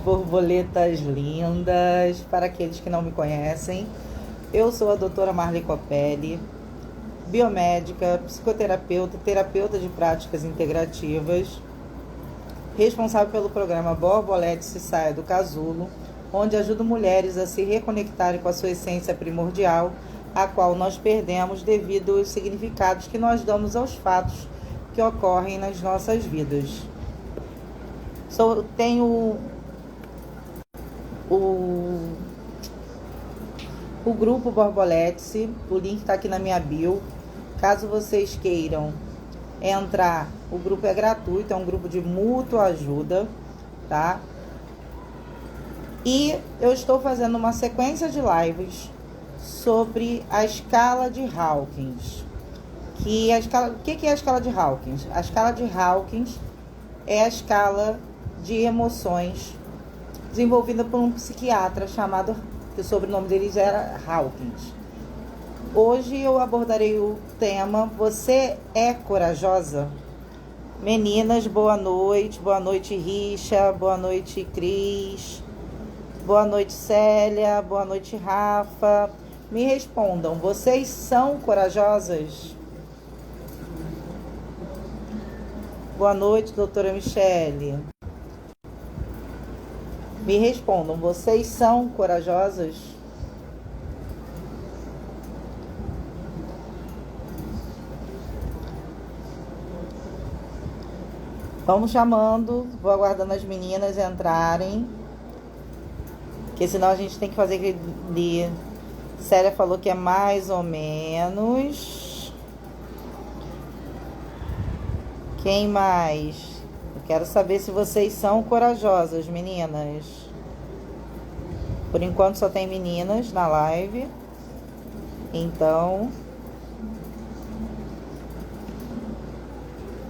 borboletas lindas. Para aqueles que não me conhecem, eu sou a doutora Marli Copelli, biomédica, psicoterapeuta, terapeuta de práticas integrativas, responsável pelo programa Borboletes e Saia do Casulo, onde ajudo mulheres a se reconectarem com a sua essência primordial, a qual nós perdemos devido aos significados que nós damos aos fatos que ocorrem nas nossas vidas. Tenho o grupo Borboletes, o link está aqui na minha bio. Caso vocês queiram entrar, o grupo é gratuito, é um grupo de mútua ajuda, tá? E eu estou fazendo uma sequência de lives sobre a escala de Hawkins. O que é a escala de Hawkins? A escala de Hawkins é a escala de emoções desenvolvida por um psiquiatra chamado, que o sobrenome dele era Hawkins. Hoje eu abordarei o tema: você é corajosa? Meninas, boa noite Richa, boa noite Cris, boa noite Célia, boa noite Rafa. Me respondam, vocês são corajosas? Boa noite, doutora Michele. Me respondam, vocês são corajosas? Vamos chamando, vou aguardando as meninas entrarem, porque senão a gente tem que fazer aquele... Célia falou que é mais ou menos. Quem mais? Eu quero saber se vocês são corajosas, meninas. Por enquanto só tem meninas na live. Então,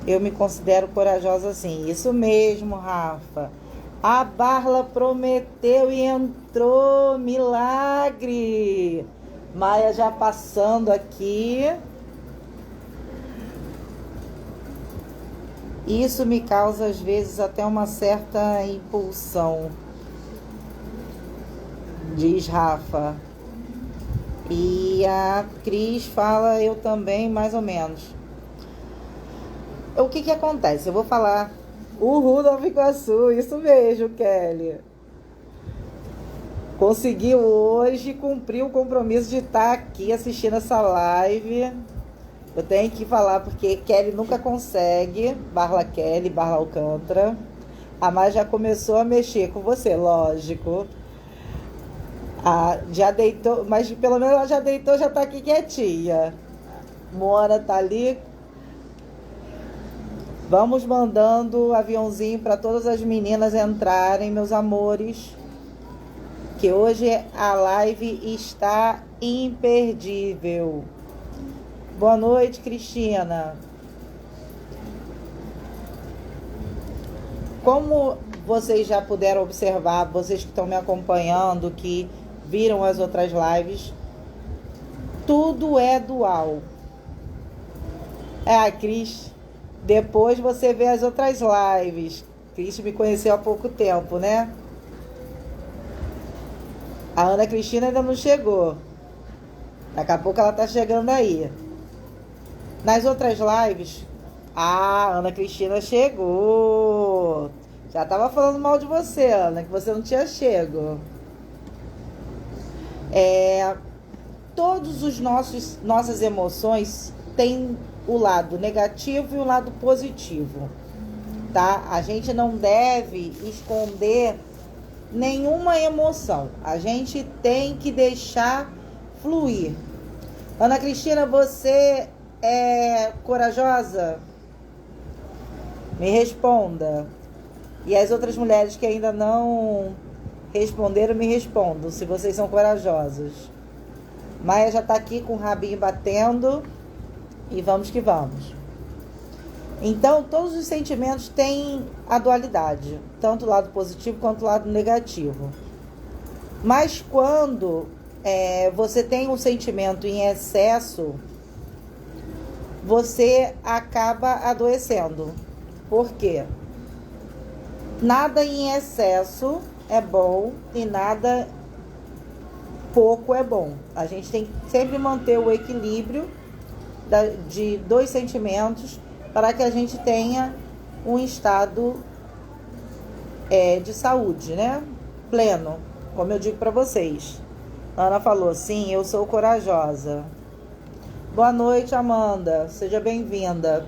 eu me considero corajosa sim. Isso mesmo, Rafa. A Barla prometeu e entrou. Milagre! Maia já passando aqui. Isso me causa, às vezes, até uma certa impulsão, diz Rafa. E a Cris fala, eu também, mais ou menos. O que acontece? Eu vou falar... Nova Iguaçu, isso mesmo, Kelly. Conseguiu hoje cumprir o compromisso de estar aqui assistindo essa live. Eu tenho que falar porque Kelly nunca consegue. Barla Kelly, Barla Alcântara. A Mai já começou a mexer com você, lógico. Já deitou, mas pelo menos ela já deitou, já tá aqui quietinha. Mona tá ali. Vamos mandando aviãozinho para todas as meninas entrarem, meus amores, que hoje a live está imperdível. Boa noite, Cristina. Como vocês já puderam observar, vocês que estão me acompanhando, que viram as outras lives, tudo é dual. A Cris... Depois você vê as outras lives. Cris me conheceu há pouco tempo, né? A Ana Cristina ainda não chegou. Daqui a pouco ela tá chegando aí. Nas outras lives... a Ana Cristina chegou. Já tava falando mal de você, Ana, que você não tinha chego. Todos os nossas emoções têm o lado negativo e o lado positivo, tá? A gente não deve esconder nenhuma emoção. A gente tem que deixar fluir. Ana Cristina, você é corajosa? Me responda. E as outras mulheres que ainda não responderam, me respondam se vocês são corajosas. Maia já tá aqui com o rabinho batendo. E vamos que vamos. Então, todos os sentimentos têm a dualidade, tanto o lado positivo quanto o lado negativo. Mas quando você tem um sentimento em excesso, você acaba adoecendo. Por quê? nada em excesso é bom e nada pouco é bom. A gente tem que sempre manter o equilíbrio de dois sentimentos para que a gente tenha um estado de saúde, né? Pleno, como eu digo para vocês. A Ana falou, sim, eu sou corajosa. Boa noite, Amanda. Seja bem-vinda.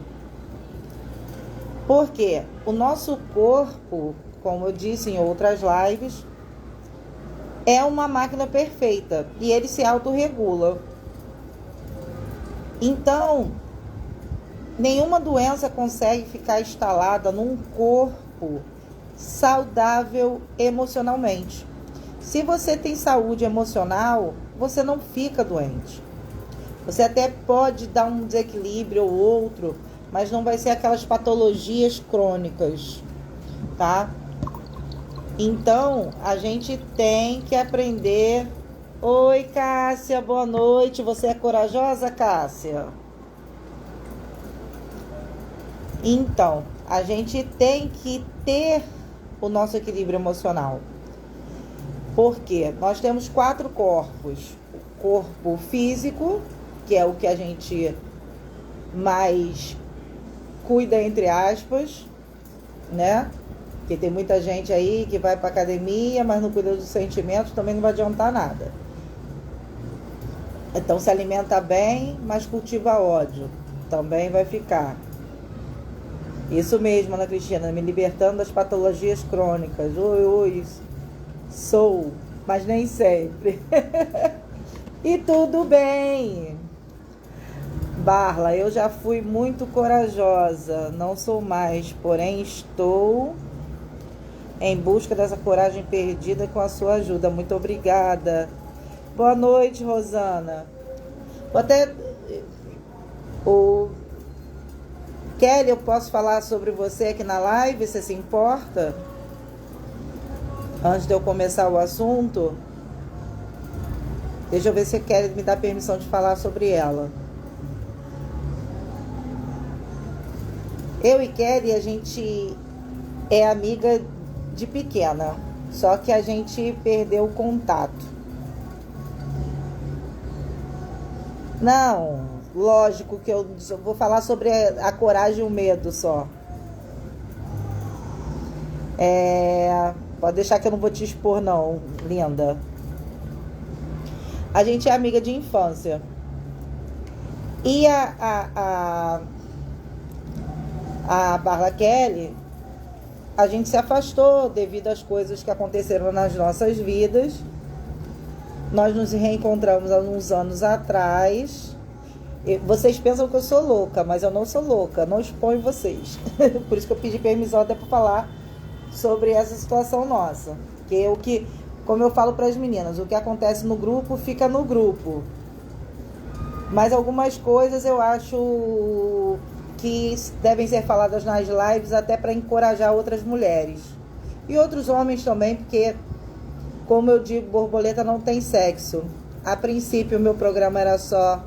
Porque o nosso corpo, como eu disse em outras lives, é uma máquina perfeita e ele se autorregula. Então, nenhuma doença consegue ficar instalada num corpo saudável emocionalmente. Se você tem saúde emocional, você não fica doente. Você até pode dar um desequilíbrio ou outro, mas não vai ser aquelas patologias crônicas, tá? Então, a gente tem que aprender. Oi, Cássia, boa noite. Você é corajosa, Cássia? Então, a gente tem que ter o nosso equilíbrio emocional. Porque nós temos 4 corpos. O corpo físico, que é o que a gente mais cuida, entre aspas, né? Porque tem muita gente aí que vai pra academia, mas não cuida dos sentimentos, também não vai adiantar nada. Então se alimenta bem, mas cultiva ódio. Também vai ficar. Isso mesmo, Ana Cristina, me libertando das patologias crônicas. Oi, sou, mas nem sempre. E tudo bem. Barla, eu já fui muito corajosa, não sou mais, porém estou em busca dessa coragem perdida com a sua ajuda. Muito obrigada. Boa noite, Rosana. Kelly, eu posso falar sobre você aqui na live, você se importa? Antes de eu começar o assunto, deixa eu ver se a Kelly me dá permissão de falar sobre ela. Eu e Kelly, a gente é amiga de pequena, só que a gente perdeu o contato. Não, lógico que eu vou falar sobre a coragem e o medo só. Pode deixar que eu não vou te expor não, linda. A gente é amiga de infância. E a Barla Kelly, a gente se afastou devido às coisas que aconteceram nas nossas vidas. Nós nos reencontramos há uns anos atrás. Vocês pensam que eu sou louca, mas eu não sou louca, não exponho vocês. Por isso que eu pedi permissão até para falar sobre essa situação nossa. Como eu falo para as meninas, o que acontece no grupo, fica no grupo. Mas algumas coisas eu acho que devem ser faladas nas lives até para encorajar outras mulheres. E outros homens também, porque, como eu digo, borboleta não tem sexo. A princípio, o meu programa era só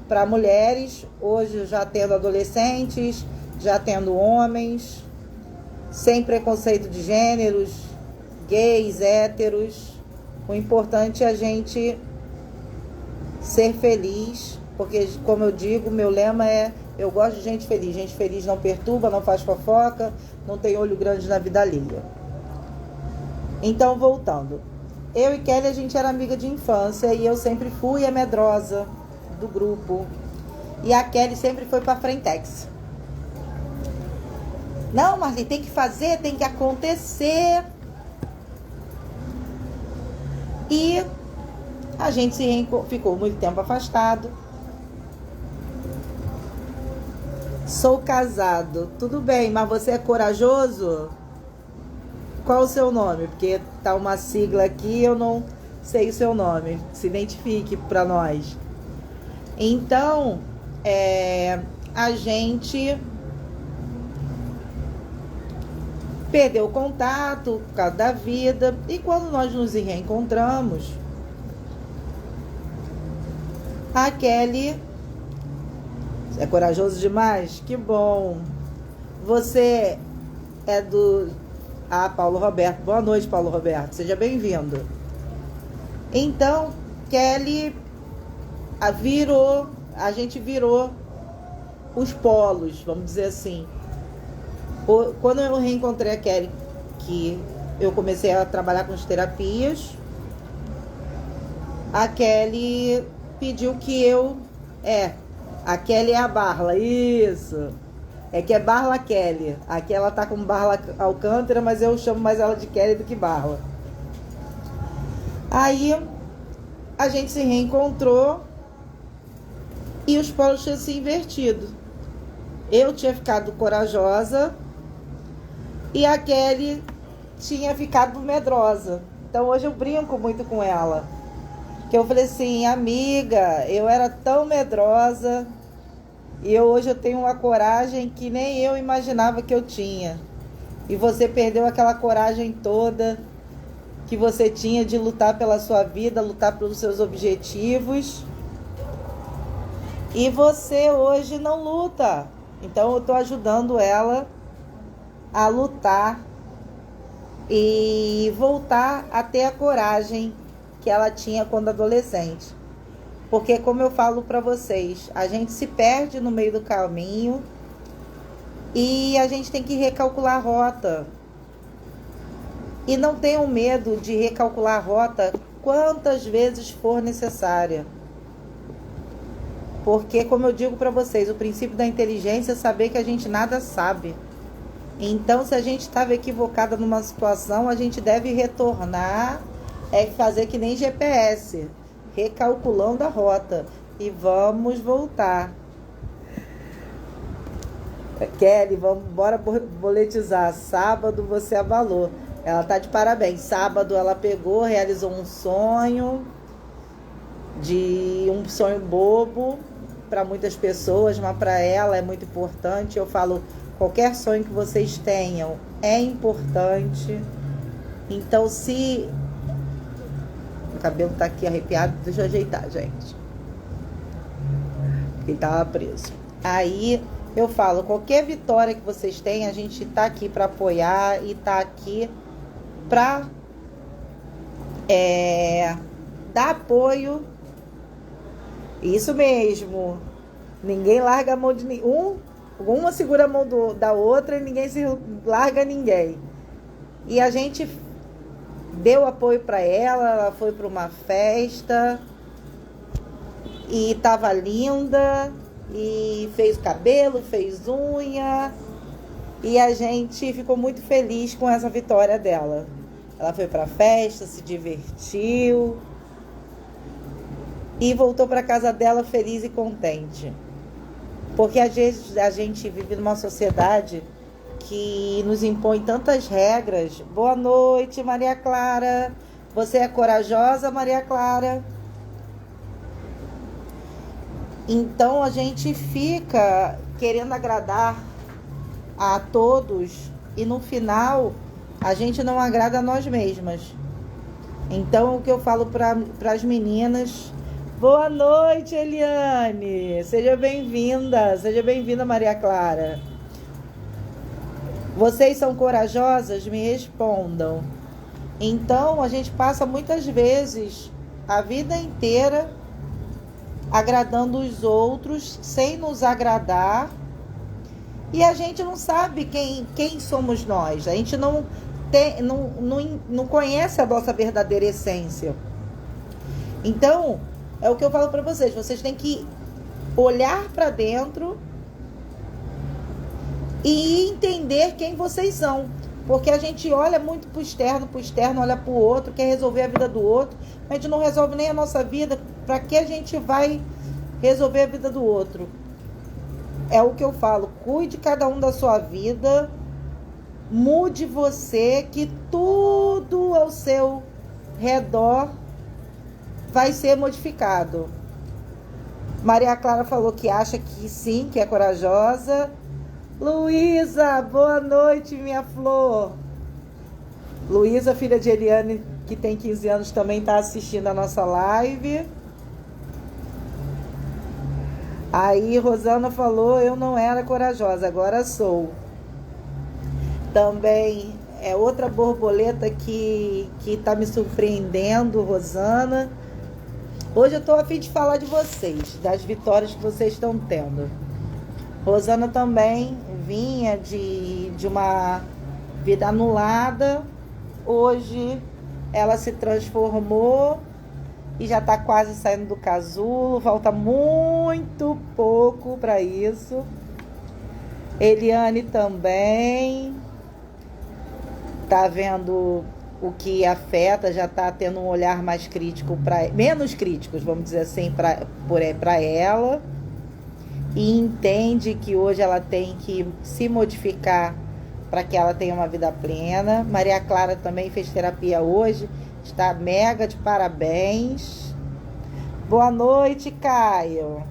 para mulheres. Hoje, já tendo adolescentes, já tendo homens, sem preconceito de gêneros, gays, héteros. O importante é a gente ser feliz, porque, como eu digo, meu lema é: eu gosto de gente feliz. Gente feliz não perturba, não faz fofoca, não tem olho grande na vida alheia. Então, voltando. Eu e Kelly, a gente era amiga de infância e eu sempre fui a medrosa do grupo. E a Kelly sempre foi pra frentex. Não, Marli, tem que fazer, tem que acontecer. E a gente ficou muito tempo afastado. Sou casado. Tudo bem, mas você é corajoso? Qual o seu nome? Porque tá uma sigla aqui, eu não sei o seu nome. Se identifique para nós. Então, a gente perdeu o contato por causa da vida. E quando nós nos reencontramos, a Kelly... É corajoso demais? Que bom! Você é Ah, Paulo Roberto. Boa noite, Paulo Roberto. Seja bem-vindo. Então, Kelly a gente virou os polos, vamos dizer assim. Quando eu reencontrei a Kelly, que eu comecei a trabalhar com as terapias, a Kelly pediu que a Kelly é a Barla, isso. É que é Barla Kelly. Aqui ela tá como Barla Alcântara, mas eu chamo mais ela de Kelly do que Barla. Aí a gente se reencontrou e os polos tinham se invertido. Eu tinha ficado corajosa e a Kelly tinha ficado medrosa. Então hoje eu brinco muito com ela. Que eu falei assim, amiga, eu era tão medrosa e hoje eu tenho uma coragem que nem eu imaginava que eu tinha. E você perdeu aquela coragem toda que você tinha de lutar pela sua vida, lutar pelos seus objetivos. E você hoje não luta. Então eu estou ajudando ela a lutar e voltar a ter a coragem que ela tinha quando adolescente. Porque, como eu falo para vocês, a gente se perde no meio do caminho e a gente tem que recalcular a rota. E não tenham medo de recalcular a rota quantas vezes for necessária. Porque, como eu digo para vocês, o princípio da inteligência é saber que a gente nada sabe. Então, se a gente estava equivocada numa situação, a gente deve retornar, fazer que nem GPS, recalculando a rota. E vamos voltar. Kelly, bora boletizar. Sábado você abalou. Ela tá de parabéns. Sábado ela pegou, realizou um sonho bobo para muitas pessoas, mas para ela é muito importante. Eu falo, qualquer sonho que vocês tenham é importante. Então, se o cabelo tá aqui arrepiado, deixa eu ajeitar, gente, porque ele tava preso. Aí eu falo, qualquer vitória que vocês têm, a gente tá aqui para apoiar e tá aqui para dar apoio. Isso mesmo. Ninguém larga a mão de nenhum. Uma segura a mão da outra e ninguém se larga ninguém. E a gente deu apoio para ela foi para uma festa e tava linda e fez cabelo, fez unha e a gente ficou muito feliz com essa vitória dela. Ela foi para a festa, se divertiu e voltou para casa dela feliz e contente. Porque às vezes a gente vive numa sociedade que nos impõe tantas regras. Boa noite, Maria Clara. Você é corajosa, Maria Clara? Então a gente fica querendo agradar a todos e no final a gente não agrada a nós mesmas. Então o que eu falo para as meninas... Boa noite, Eliane. Seja bem-vinda, Maria Clara. Vocês são corajosas? Me respondam. Então, a gente passa muitas vezes a vida inteira agradando os outros, sem nos agradar. E a gente não sabe quem somos nós. A gente não conhece a nossa verdadeira essência. Então... é o que eu falo para vocês. Vocês têm que olhar para dentro e entender quem vocês são. Porque a gente olha muito pro externo, olha pro outro, quer resolver a vida do outro. Mas a gente não resolve nem a nossa vida. Para que a gente vai resolver a vida do outro? É o que eu falo. Cuide cada um da sua vida. Mude você, que tudo ao seu redor vai ser modificado. Maria Clara falou que acha que sim, que é corajosa. Luísa, boa noite, minha flor. Luísa, filha de Eliane, que tem 15 anos, também está assistindo a nossa live. Aí Rosana falou, eu não era corajosa, agora sou. Também é outra borboleta que tá me surpreendendo, Rosana. Hoje eu tô a fim de falar de vocês, das vitórias que vocês estão tendo. Rosana também vinha de uma vida anulada. Hoje ela se transformou e já tá quase saindo do casulo. Falta muito pouco para isso. Eliane também tá vendo o que afeta, já tá tendo um olhar mais crítico, menos críticos, vamos dizer assim, para ela. E entende que hoje ela tem que se modificar para que ela tenha uma vida plena. Maria Clara também fez terapia hoje, está mega de parabéns. Boa noite, Caio.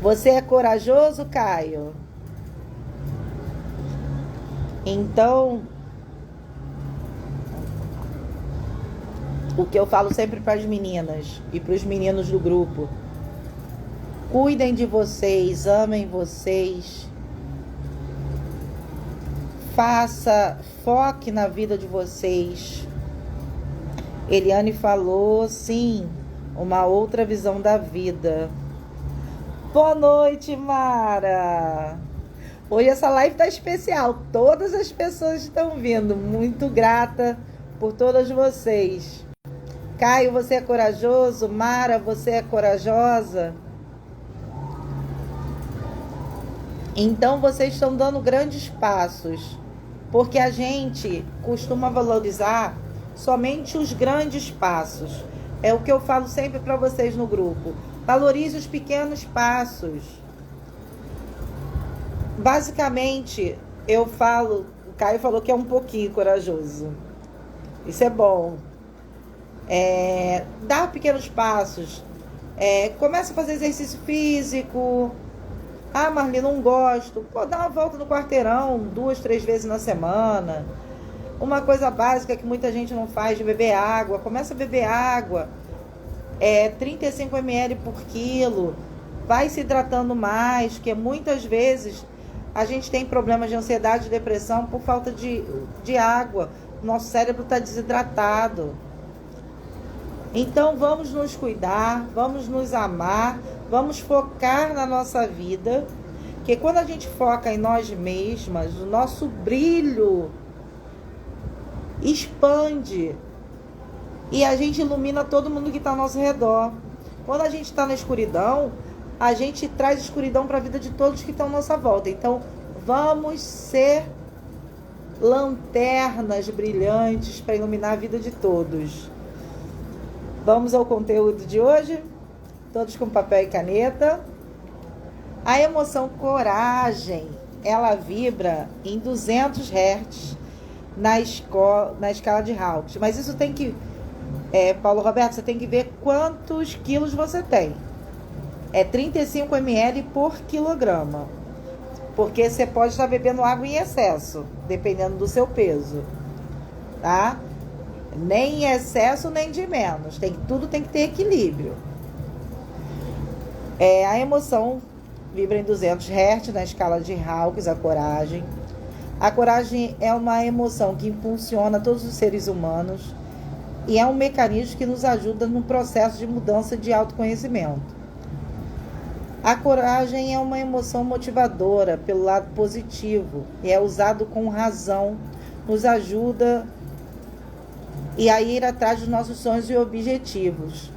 Você é corajoso, Caio? Então, o que eu falo sempre para as meninas e para os meninos do grupo: cuidem de vocês, amem vocês, foque na vida de vocês. Eliane falou, sim, uma outra visão da vida. Boa noite, Mara. Hoje essa live tá especial, todas as pessoas estão vindo, muito grata por todas vocês. Caio, você é corajoso? Mara, você é corajosa? Então vocês estão dando grandes passos, porque a gente costuma valorizar somente os grandes passos. É o que eu falo sempre para vocês no grupo. Valorize os pequenos passos. Basicamente, eu falo, o Caio falou que é um pouquinho corajoso. Isso é bom. Dá pequenos passos. Começa a fazer exercício físico. Ah, Marli, não gosto. Pô, dá uma volta no quarteirão 2, 3 vezes na semana. Uma coisa básica que muita gente não faz, de beber água. Começa a beber água. 35 ml por quilo. Vai se hidratando mais, porque muitas vezes a gente tem problemas de ansiedade e depressão por falta de água. Nosso cérebro está desidratado. Então vamos nos cuidar, vamos nos amar, vamos focar na nossa vida, que quando a gente foca em nós mesmas, o nosso brilho expande e a gente ilumina todo mundo que está ao nosso redor. Quando a gente está na escuridão, a gente traz escuridão para a vida de todos que estão à nossa volta. Então vamos ser lanternas brilhantes para iluminar a vida de todos. Vamos ao conteúdo de hoje, todos com papel e caneta. A emoção coragem, ela vibra em 200 Hz na escala de Hawkins. Mas isso tem que, Paulo Roberto, você tem que ver quantos quilos você tem. 35 ml por quilograma. Porque você pode estar bebendo água em excesso, dependendo do seu peso, tá? Nem em excesso, nem de menos. Tudo tem que ter equilíbrio. A emoção vibra em 200 Hz na escala de Hawkins, a coragem. A coragem é uma emoção que impulsiona todos os seres humanos e é um mecanismo que nos ajuda no processo de mudança de autoconhecimento. A coragem é uma emoção motivadora pelo lado positivo e é usado com razão, nos ajuda a ir atrás dos nossos sonhos e objetivos.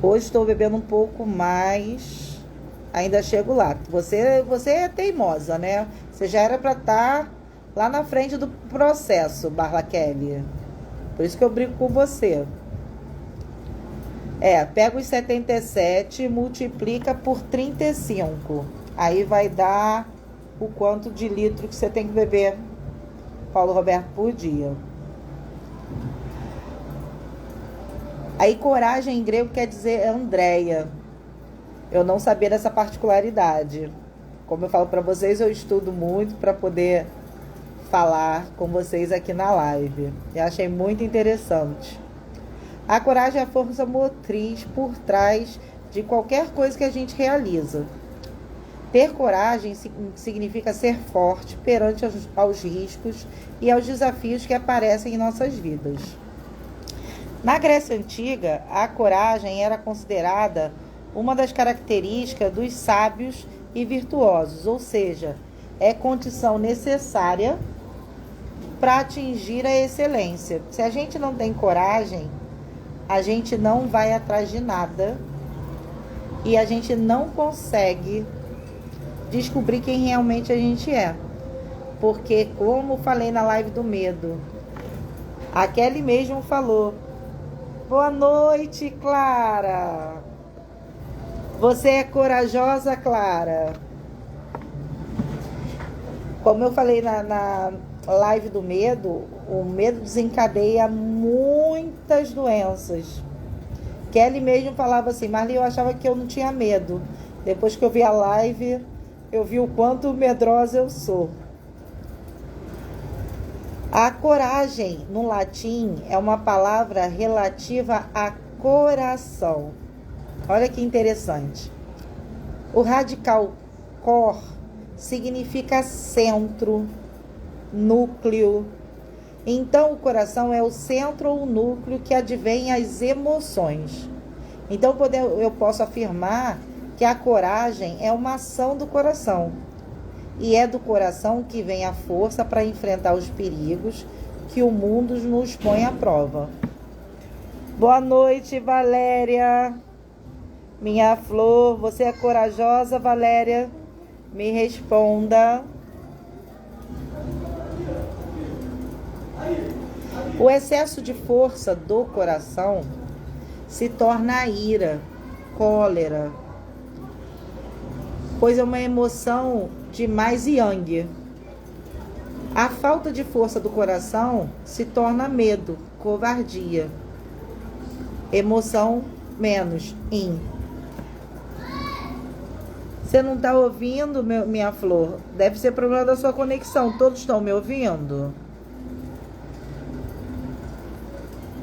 Hoje estou bebendo um pouco mais, ainda chego lá. Você é teimosa, né? Você já era para estar lá na frente do processo, Barla Kelly. Por isso que eu brigo com você. Pega os 77 e multiplica por 35. Aí vai dar o quanto de litro que você tem que beber, Paulo Roberto, por dia. Aí coragem em grego quer dizer Andréia. Eu não sabia dessa particularidade. Como eu falo para vocês, eu estudo muito para poder falar com vocês aqui na live. Eu achei muito interessante. A coragem é a força motriz por trás de qualquer coisa que a gente realiza. Ter coragem significa ser forte perante aos riscos e aos desafios que aparecem em nossas vidas. Na Grécia Antiga, a coragem era considerada uma das características dos sábios e virtuosos, ou seja, é condição necessária para atingir a excelência. Se a gente não tem coragem, a gente não vai atrás de nada e a gente não consegue descobrir quem realmente a gente é. Porque, como falei na live do medo, a Kelly mesmo falou: boa noite, Clara. Você é corajosa, Clara. Como eu falei na live do medo, o medo desencadeia muitas doenças. Kelly mesmo falava assim: Marli, eu achava que eu não tinha medo. Depois que eu vi a live, eu vi o quanto medrosa eu sou. A coragem, no latim, é uma palavra relativa a coração. Olha que interessante. O radical cor significa centro, núcleo. Então, o coração é o centro ou o núcleo que advém as emoções. Então, eu posso afirmar que a coragem é uma ação do coração. E é do coração que vem a força para enfrentar os perigos que o mundo nos põe à prova. Boa noite, Valéria. Minha flor, você é corajosa, Valéria? Me responda. O excesso de força do coração se torna ira, cólera, pois é uma emoção de mais yang. A falta de força do coração se torna medo, covardia, emoção menos yin. Você não está ouvindo, minha flor? Deve ser problema da sua conexão. Todos estão me ouvindo?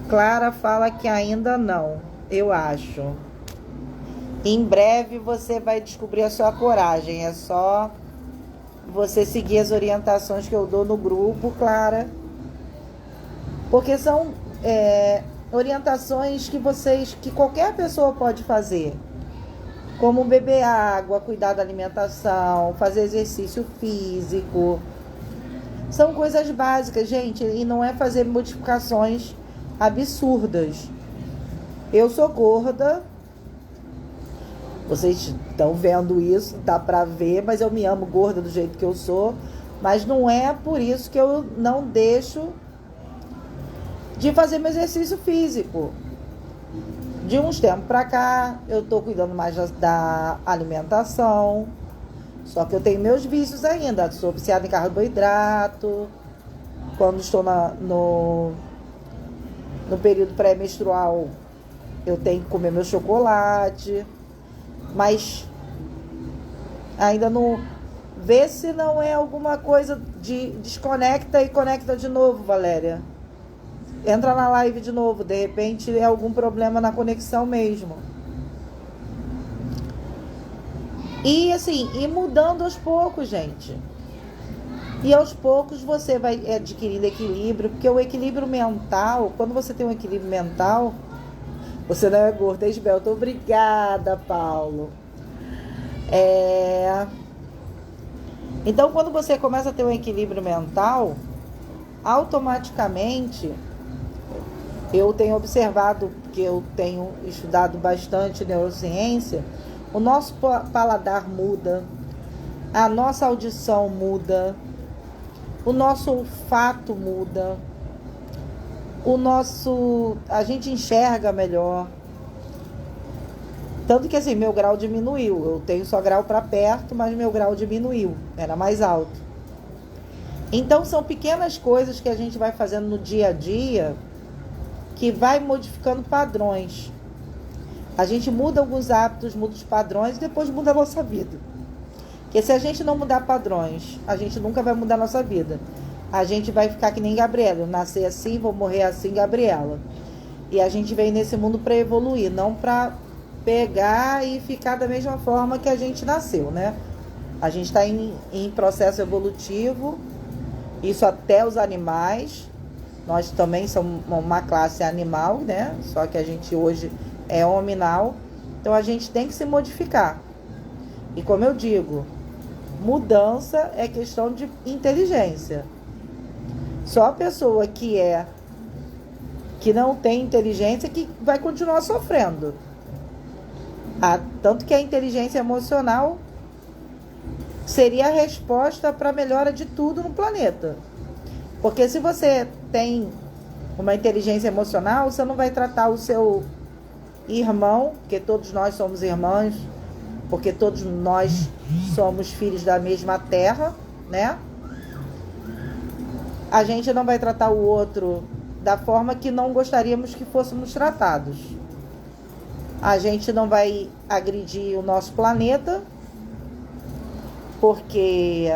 Clara fala que ainda não, eu acho. Em breve você vai descobrir a sua coragem. É só você seguir as orientações que eu dou no grupo, Clara. Porque são orientações que qualquer pessoa pode fazer. Como beber água, cuidar da alimentação, fazer exercício físico. São coisas básicas, gente, e não é fazer modificações absurdas. Eu sou gorda. Vocês estão vendo isso, dá pra ver, mas eu me amo gorda do jeito que eu sou. Mas não é por isso que eu não deixo de fazer meu exercício físico. De uns tempos pra cá, eu tô cuidando mais da alimentação. Só que eu tenho meus vícios ainda. Sou viciada em carboidrato. Quando estou no período pré-menstrual, eu tenho que comer meu chocolate. Mas ainda não... Vê se não é alguma coisa de desconecta e conecta de novo, Valéria. Entra na live de novo, de repente é algum problema na conexão mesmo. E assim, ir mudando aos poucos, gente. E aos poucos você vai adquirindo equilíbrio, porque o equilíbrio mental, quando você tem um equilíbrio mental, você não é gorda, é esbelta. Obrigada, Paulo. Então, quando você começa a ter um equilíbrio mental, automaticamente... Eu tenho observado, que eu tenho estudado bastante neurociência, o nosso paladar muda, a nossa audição muda, o nosso olfato muda, a gente enxerga melhor. Tanto que assim, meu grau diminuiu. Eu tenho só grau para perto, mas meu grau diminuiu, era mais alto. Então são pequenas coisas que a gente vai fazendo no dia a dia que vai modificando padrões. A gente muda alguns hábitos, muda os padrões e depois muda a nossa vida. Porque se a gente não mudar padrões, a gente nunca vai mudar a nossa vida. A gente vai ficar que nem Gabriela. Eu nasci assim, vou morrer assim, Gabriela. E a gente veio nesse mundo para evoluir, não para pegar e ficar da mesma forma que a gente nasceu, né? A gente está em processo evolutivo, isso até os animais. Nós também somos uma classe animal, né? Só que a gente hoje é hominal. Então a gente tem que se modificar. E como eu digo, mudança é questão de inteligência. Só a pessoa que não tem inteligência que vai continuar sofrendo. Tanto que a inteligência emocional seria a resposta para a melhora de tudo no planeta. Porque se você tem uma inteligência emocional, você não vai tratar o seu irmão, porque todos nós somos irmãos, porque todos nós somos filhos da mesma terra, né? A gente não vai tratar o outro da forma que não gostaríamos que fôssemos tratados. A gente não vai agredir o nosso planeta, porque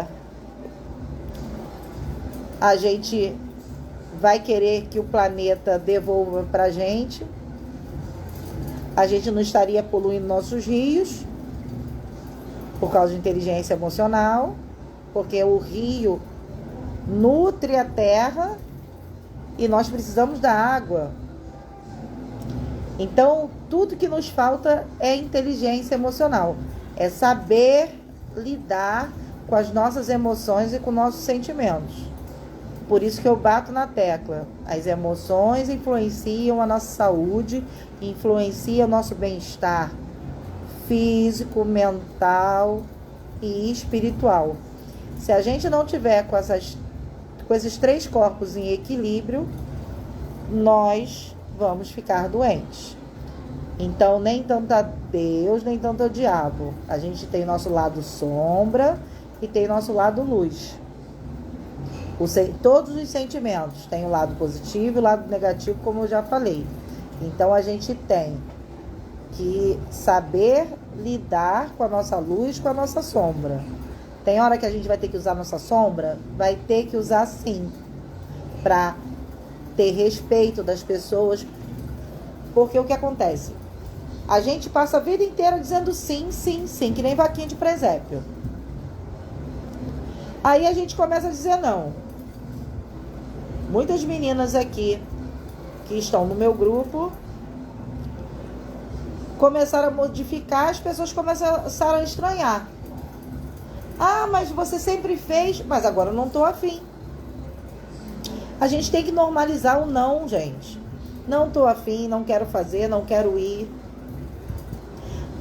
a gente vai querer que o planeta devolva pra gente. A gente não estaria poluindo nossos rios por causa de inteligência emocional, porque o rio nutre a terra e nós precisamos da água. Então, tudo que nos falta é inteligência emocional. É saber lidar com as nossas emoções e com nossos sentimentos. Por isso que eu bato na tecla. As emoções influenciam a nossa saúde, influenciam o nosso bem-estar físico, mental e espiritual. Se a gente não tiver com esses 3 corpos em equilíbrio, nós vamos ficar doentes. Então, nem tanto a Deus, nem tanto ao diabo. A gente tem nosso lado sombra e tem nosso lado luz. Todos os sentimentos têm o lado positivo e o lado negativo, como eu já falei. Então, a gente tem que saber lidar com a nossa luz, com a nossa sombra. Tem hora que a gente vai ter que usar a nossa sombra? Vai ter que usar sim, para ter respeito das pessoas. Porque o que acontece? A gente passa a vida inteira dizendo sim, sim, sim, que nem vaquinha de presépio. Aí a gente começa a dizer não. Muitas meninas aqui que estão no meu grupo começaram a modificar, as pessoas começaram a estranhar. Ah, mas você sempre fez, mas agora eu não estou afim. A gente tem que normalizar o não, gente. Não estou afim, não quero fazer, não quero ir.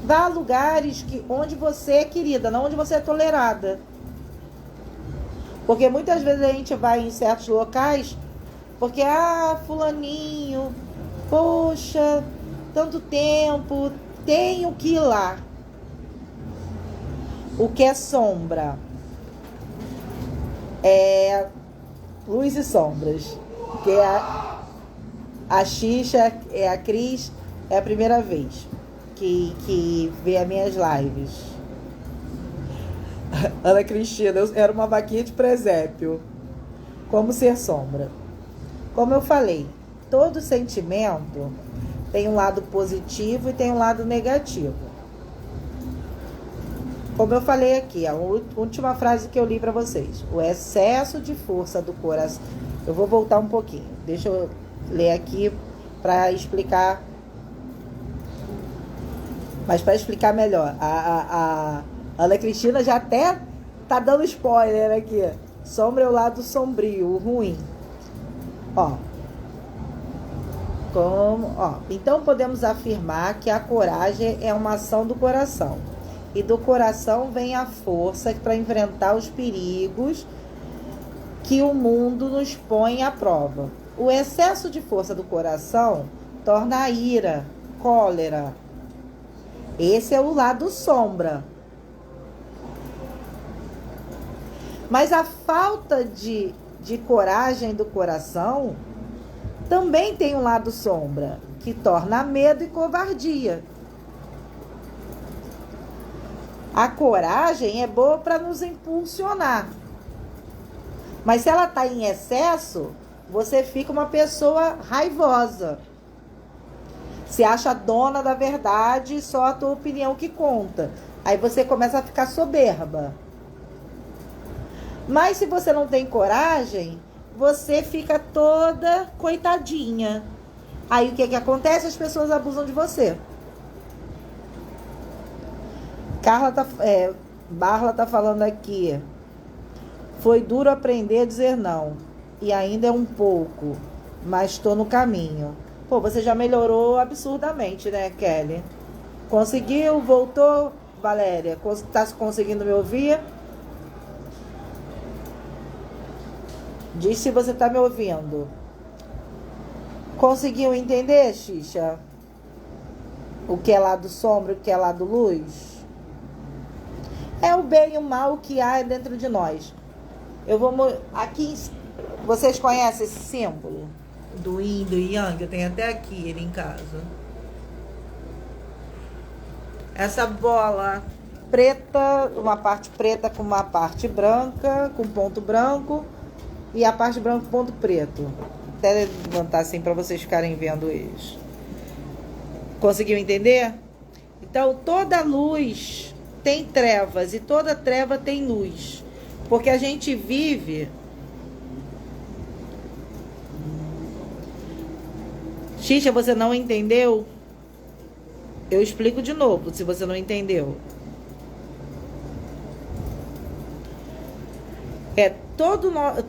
Vá a lugares onde você é querida, não onde você é tolerada. Porque muitas vezes a gente vai em certos locais porque, fulaninho, poxa, tanto tempo, tenho que ir lá. O que é sombra? É luz e sombras. Que a Xixa, a Cris, é a primeira vez que vê as minhas lives. Ana Cristina, eu era uma vaquinha de presépio. Como ser sombra? Como eu falei, todo sentimento tem um lado positivo e tem um lado negativo. Como eu falei aqui, a última frase que eu li para vocês. O excesso de força do coração. Eu vou voltar um pouquinho. Deixa eu ler aqui para explicar. Mas para explicar melhor. A Ana Cristina já até tá dando spoiler aqui. Sombra é o lado sombrio, o ruim. Então podemos afirmar que a coragem é uma ação do coração. E do coração vem a força para enfrentar os perigos que o mundo nos põe à prova. O excesso de força do coração torna a ira, cólera. Esse é o lado sombra. Mas a falta de coragem do coração também tem um lado sombra, que torna medo e covardia. A coragem é boa para nos impulsionar. Mas se ela está em excesso, você fica uma pessoa raivosa. Se acha dona da verdade, só a tua opinião que conta. Aí você começa a ficar soberba. Mas se você não tem coragem, você fica toda coitadinha. Aí o que acontece? As pessoas abusam de você. Barla tá falando aqui. Foi duro aprender a dizer não. E ainda é um pouco. Mas estou no caminho. Pô, você já melhorou absurdamente, né, Kelly? Conseguiu? Voltou? Valéria, tá conseguindo me ouvir? Diz se você tá me ouvindo. Conseguiu entender, Xixa? O que é lado sombra e o que é lado luz? É o bem e o mal que há dentro de nós. Eu vou... Aqui, vocês conhecem esse símbolo? Do Yin, do Yang? Eu tenho até aqui ele em casa. Essa bola preta, uma parte preta com uma parte branca, com ponto branco, e a parte branca com ponto preto. Até levantar assim para vocês ficarem vendo isso. Conseguiu entender? Então, toda luz tem trevas e toda treva tem luz. Porque a gente vive... Xixa, você não entendeu? Eu explico de novo, se você não entendeu.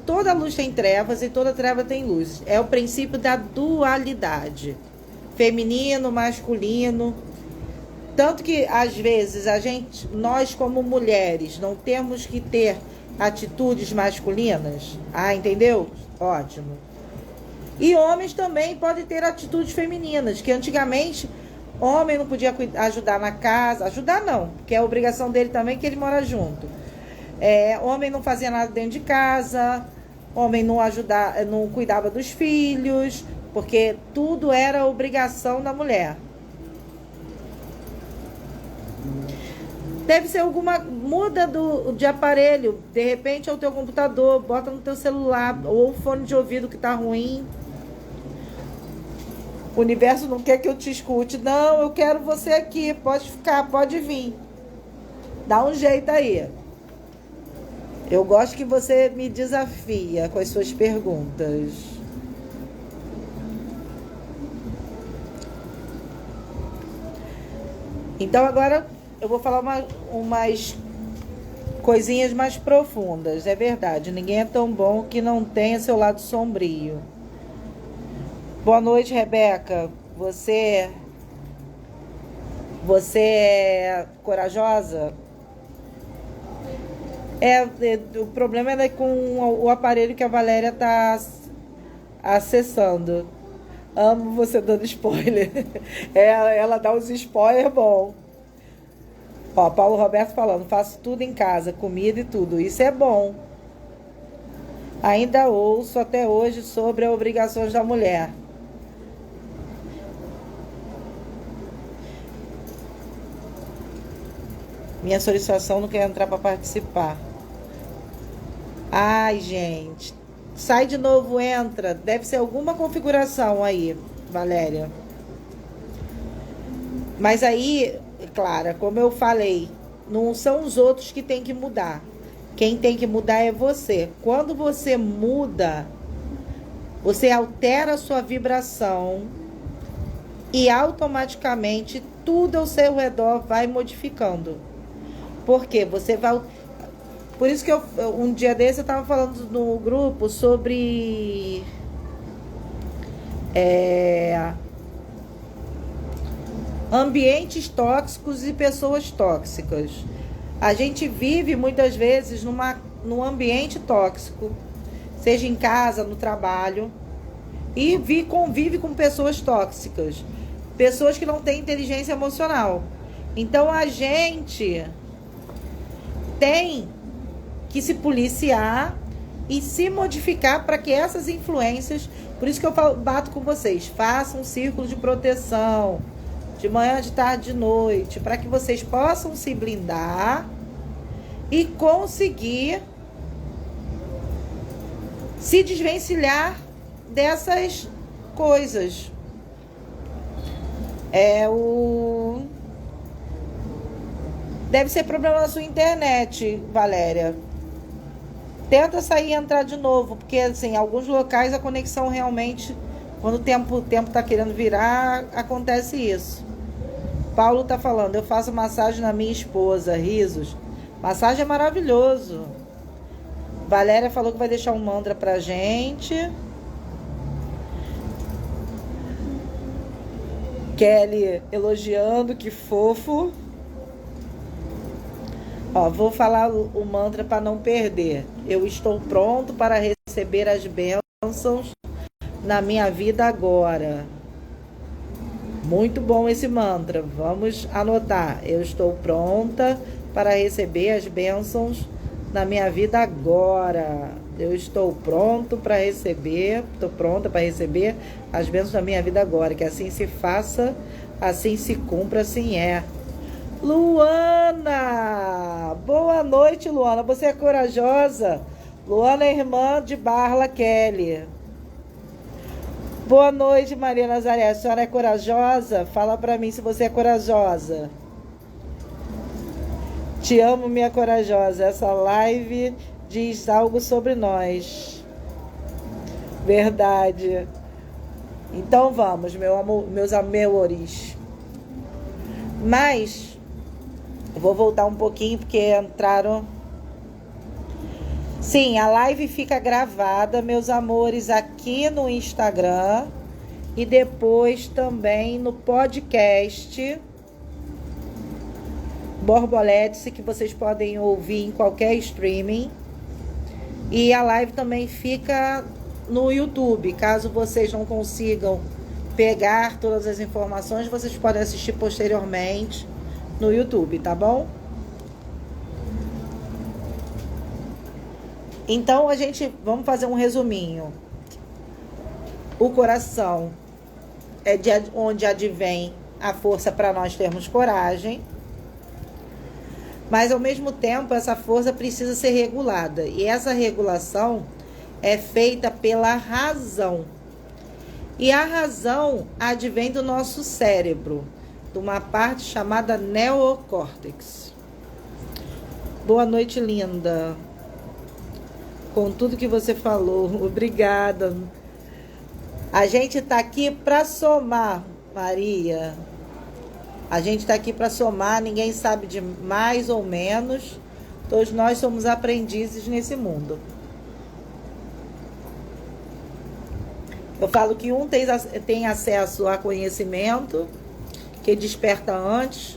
Toda luz tem trevas e toda treva tem luz. É o princípio da dualidade. Feminino, masculino. Tanto que, às vezes, nós como mulheres, não temos que ter atitudes masculinas. Ah, entendeu? Ótimo. E homens também podem ter atitudes femininas, que antigamente... Homem não podia ajudar na casa. Ajudar não, porque é a obrigação dele também que ele mora junto. Homem não fazia nada dentro de casa. Homem não cuidava dos filhos, porque tudo era obrigação da mulher. Deve ser alguma... Muda de aparelho. De repente é o teu computador, bota no teu celular, ou o fone de ouvido que tá ruim. O universo não quer que eu te escute. Não, eu quero você aqui. Pode ficar, pode vir. Dá um jeito aí. Eu gosto que você me desafia com as suas perguntas. Então agora eu vou falar umas coisinhas mais profundas. É verdade, ninguém é tão bom que não tenha seu lado sombrio. Boa noite, Rebeca. Você é corajosa? O problema é com o aparelho que a Valéria está acessando. Amo você dando spoiler. Ela dá uns spoilers bom. Ó, Paulo Roberto falando, faço tudo em casa, comida e tudo. Isso é bom. Ainda ouço até hoje sobre as obrigações da mulher. Minha solicitação não quer entrar para participar. Ai, gente. Sai de novo, entra. Deve ser alguma configuração aí, Valéria. Mas aí, Clara, como eu falei, não são os outros que tem que mudar. Quem tem que mudar é você. Quando você muda, você altera a sua vibração e automaticamente tudo ao seu redor vai modificando. Porque você vai... Por isso que um dia desse eu estava falando no grupo sobre ambientes tóxicos e pessoas tóxicas. A gente vive muitas vezes num ambiente tóxico, seja em casa, no trabalho, e convive com pessoas tóxicas, pessoas que não têm inteligência emocional. Então a gente tem que se policiar e se modificar para que essas influências... Por isso que eu bato com vocês. Façam um círculo de proteção, de manhã, de tarde, de noite, para que vocês possam se blindar e conseguir se desvencilhar dessas coisas. Deve ser problema na sua internet, Valéria. Tenta sair e entrar de novo, porque assim, em alguns locais a conexão realmente, quando o tempo tá querendo virar, acontece isso. Paulo tá falando, eu faço massagem na minha esposa, risos. Massagem é maravilhoso. Valéria falou que vai deixar um mantra pra gente. Kelly elogiando, que fofo. Ó, vou falar o mantra para não perder. Eu estou pronto para receber as bênçãos na minha vida agora. Muito bom esse mantra. Vamos anotar. Eu estou pronta para receber as bênçãos na minha vida agora. Eu estou pronto para receber, estou pronta para receber as bênçãos da minha vida agora. Que assim se faça, assim se cumpra, assim é. Luana! Boa noite, Luana. Você é corajosa? Luana é irmã de Barla Kelly. Boa noite, Maria Nazaré. A senhora é corajosa? Fala pra mim se você é corajosa. Te amo, minha corajosa. Essa live diz algo sobre nós. Verdade. Então vamos, meus amores. Mas eu vou voltar um pouquinho porque entraram. Sim, a live fica gravada, meus amores, aqui no Instagram e depois também no podcast Borboletes, que vocês podem ouvir em qualquer streaming. E a live também fica no YouTube. Caso vocês não consigam pegar todas as informações, vocês podem assistir posteriormente no YouTube, tá bom? Então vamos fazer um resuminho. O coração é de onde advém a força para nós termos coragem. Mas ao mesmo tempo essa força precisa ser regulada. E essa regulação é feita pela razão. E a razão advém do nosso cérebro, de uma parte chamada neocórtex. Boa noite, linda. Com tudo que você falou, obrigada. A gente tá aqui para somar, Maria. A gente tá aqui para somar, ninguém sabe de mais ou menos. Todos nós somos aprendizes nesse mundo. Eu falo que um tem acesso a conhecimento, que desperta antes,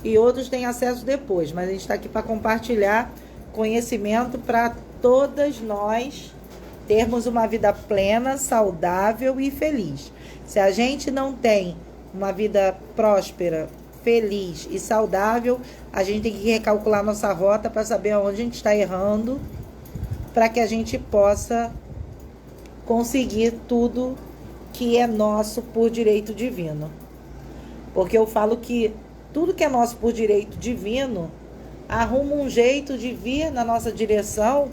e outros têm acesso depois. Mas a gente está aqui para compartilhar conhecimento para todas nós termos uma vida plena, saudável e feliz. Se a gente não tem uma vida próspera, feliz e saudável, a gente tem que recalcular nossa rota para saber onde a gente está errando, para que a gente possa conseguir tudo que é nosso por direito divino. Porque eu falo que tudo que é nosso por direito divino arruma um jeito de vir na nossa direção,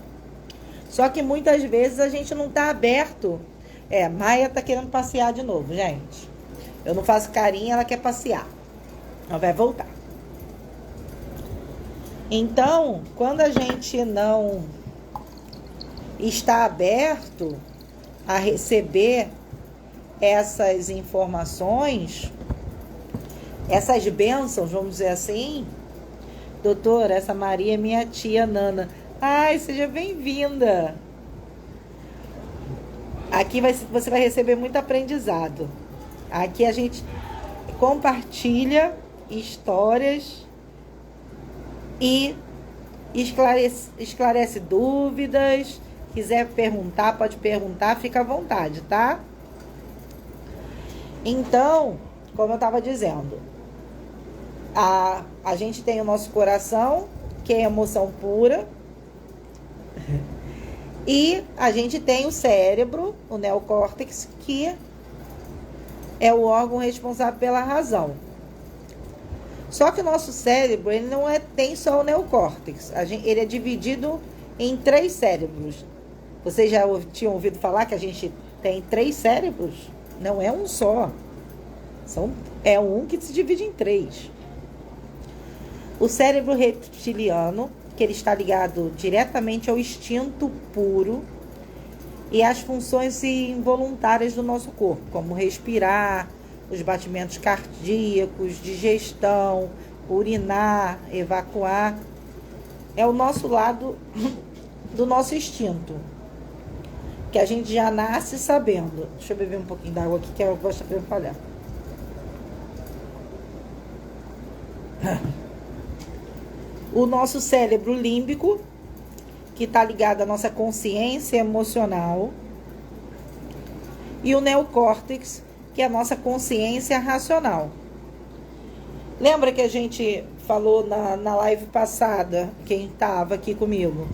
só que muitas vezes a gente não está aberto. Maia tá querendo passear de novo, gente. Eu não faço carinho, ela quer passear. Ela vai voltar. Então, quando a gente não está aberto a receber essas informações, essas bênçãos, vamos dizer assim. Doutora, essa Maria é minha tia Nana. Ai, seja bem-vinda. Aqui você vai receber muito aprendizado. Aqui a gente compartilha histórias e esclarece dúvidas. Quiser perguntar, pode perguntar, fica à vontade, tá? Então, como eu estava dizendo, a gente tem o nosso coração, que é emoção pura, e a gente tem o cérebro, o neocórtex, que é o órgão responsável pela razão. Só que o nosso cérebro, ele não tem só o neocórtex, ele é dividido em 3 cérebros. Vocês já tinham ouvido falar que a gente tem 3 cérebros? Não é um só. É um que se divide em 3. O cérebro reptiliano, que ele está ligado diretamente ao instinto puro e às funções involuntárias do nosso corpo, como respirar, os batimentos cardíacos, digestão, urinar, evacuar. É o nosso lado do nosso instinto, que a gente já nasce sabendo. Deixa eu beber um pouquinho d'água aqui, que eu gosto de falhar. O nosso cérebro límbico, que está ligado à nossa consciência emocional, e o neocórtex, que é a nossa consciência racional. Lembra que a gente falou na live passada, quem estava aqui comigo,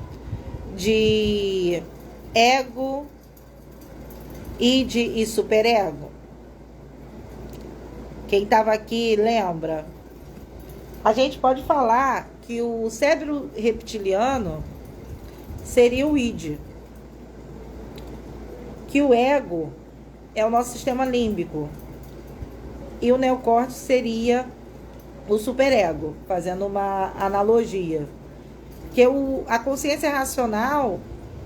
de ego, id e superego? Quem estava aqui lembra? A gente pode falar que o cérebro reptiliano seria o id, que o ego é o nosso sistema límbico e o neocórtex seria o superego, fazendo uma analogia. Que a consciência racional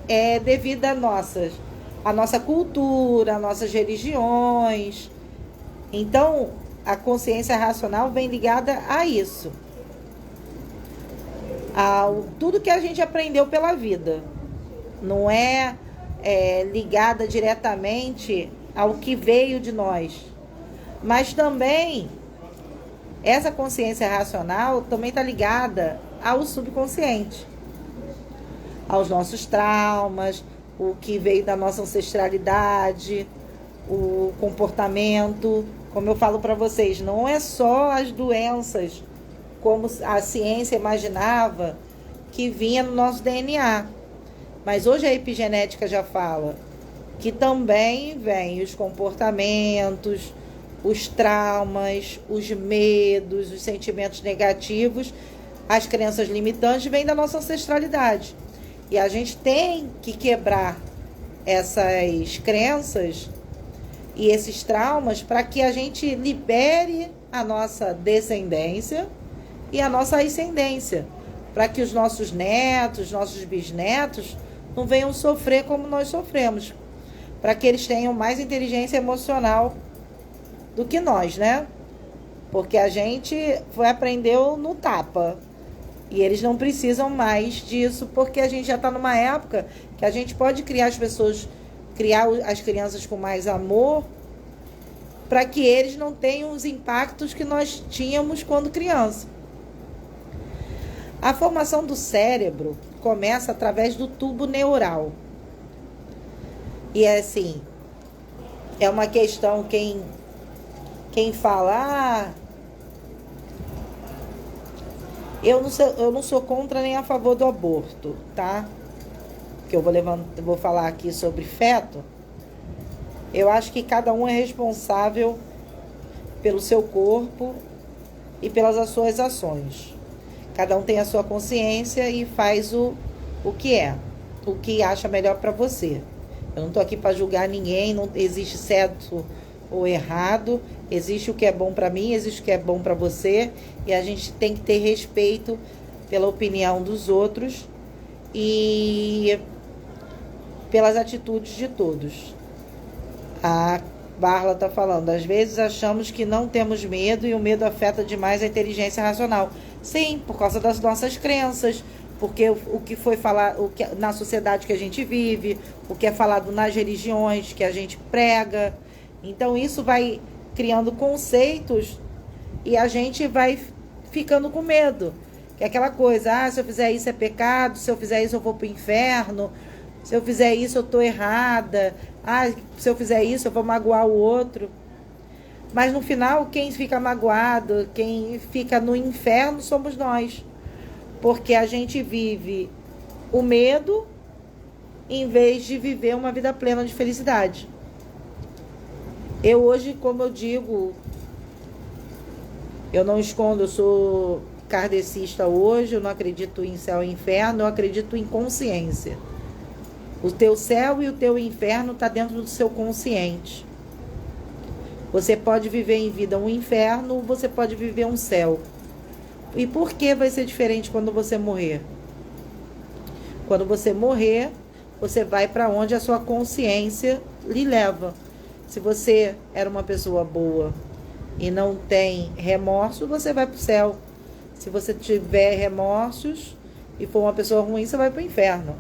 é devida à nossa cultura, às nossas religiões. Então, a consciência racional vem ligada a isso. Tudo que a gente aprendeu pela vida. Não é ligada diretamente ao que veio de nós. Mas também, essa consciência racional também está ligada ao subconsciente. Aos nossos traumas, o que veio da nossa ancestralidade, o comportamento. Como eu falo para vocês, não é só as doenças, como a ciência imaginava, que vinha no nosso DNA. Mas hoje a epigenética já fala que também vem os comportamentos, os traumas, os medos, os sentimentos negativos, as crenças limitantes, vêm da nossa ancestralidade. E a gente tem que quebrar essas crenças e esses traumas para que a gente libere a nossa descendência e a nossa ascendência, para que os nossos netos, nossos bisnetos não venham sofrer como nós sofremos, para que eles tenham mais inteligência emocional do que nós, né? Porque a gente aprendeu no tapa e eles não precisam mais disso, porque a gente já está numa época que a gente pode criar as crianças com mais amor, para que eles não tenham os impactos que nós tínhamos quando criança. A formação do cérebro começa através do tubo neural. E é assim, é uma questão, quem fala, eu não sou contra nem a favor do aborto, tá? Que eu vou falar aqui sobre feto. Eu acho que cada um é responsável pelo seu corpo e pelas suas ações. Cada um tem a sua consciência e faz o que acha melhor para você. Eu não estou aqui para julgar ninguém, não existe certo ou errado, existe o que é bom para mim, existe o que é bom para você, e a gente tem que ter respeito pela opinião dos outros e pelas atitudes de todos. A Barla está falando, às vezes achamos que não temos medo e o medo afeta demais a inteligência racional. Sim, por causa das nossas crenças, porque o que foi falado na sociedade que a gente vive, o que é falado nas religiões que a gente prega. Então isso vai criando conceitos e a gente vai ficando com medo. Que é aquela coisa, se eu fizer isso é pecado, se eu fizer isso eu vou para o inferno, se eu fizer isso eu estou errada, se eu fizer isso eu vou magoar o outro. Mas no final, quem fica magoado, quem fica no inferno somos nós. Porque a gente vive o medo em vez de viver uma vida plena de felicidade. Eu hoje, como eu digo, eu não escondo, eu sou kardecista hoje, eu não acredito em céu e inferno, eu acredito em consciência. O teu céu e o teu inferno está dentro do seu consciente. Você pode viver em vida um inferno, você pode viver um céu. E por que vai ser diferente quando você morrer? Quando você morrer, você vai para onde a sua consciência lhe leva. Se você era uma pessoa boa e não tem remorso, você vai para o céu. Se você tiver remorsos e for uma pessoa ruim, você vai para o inferno.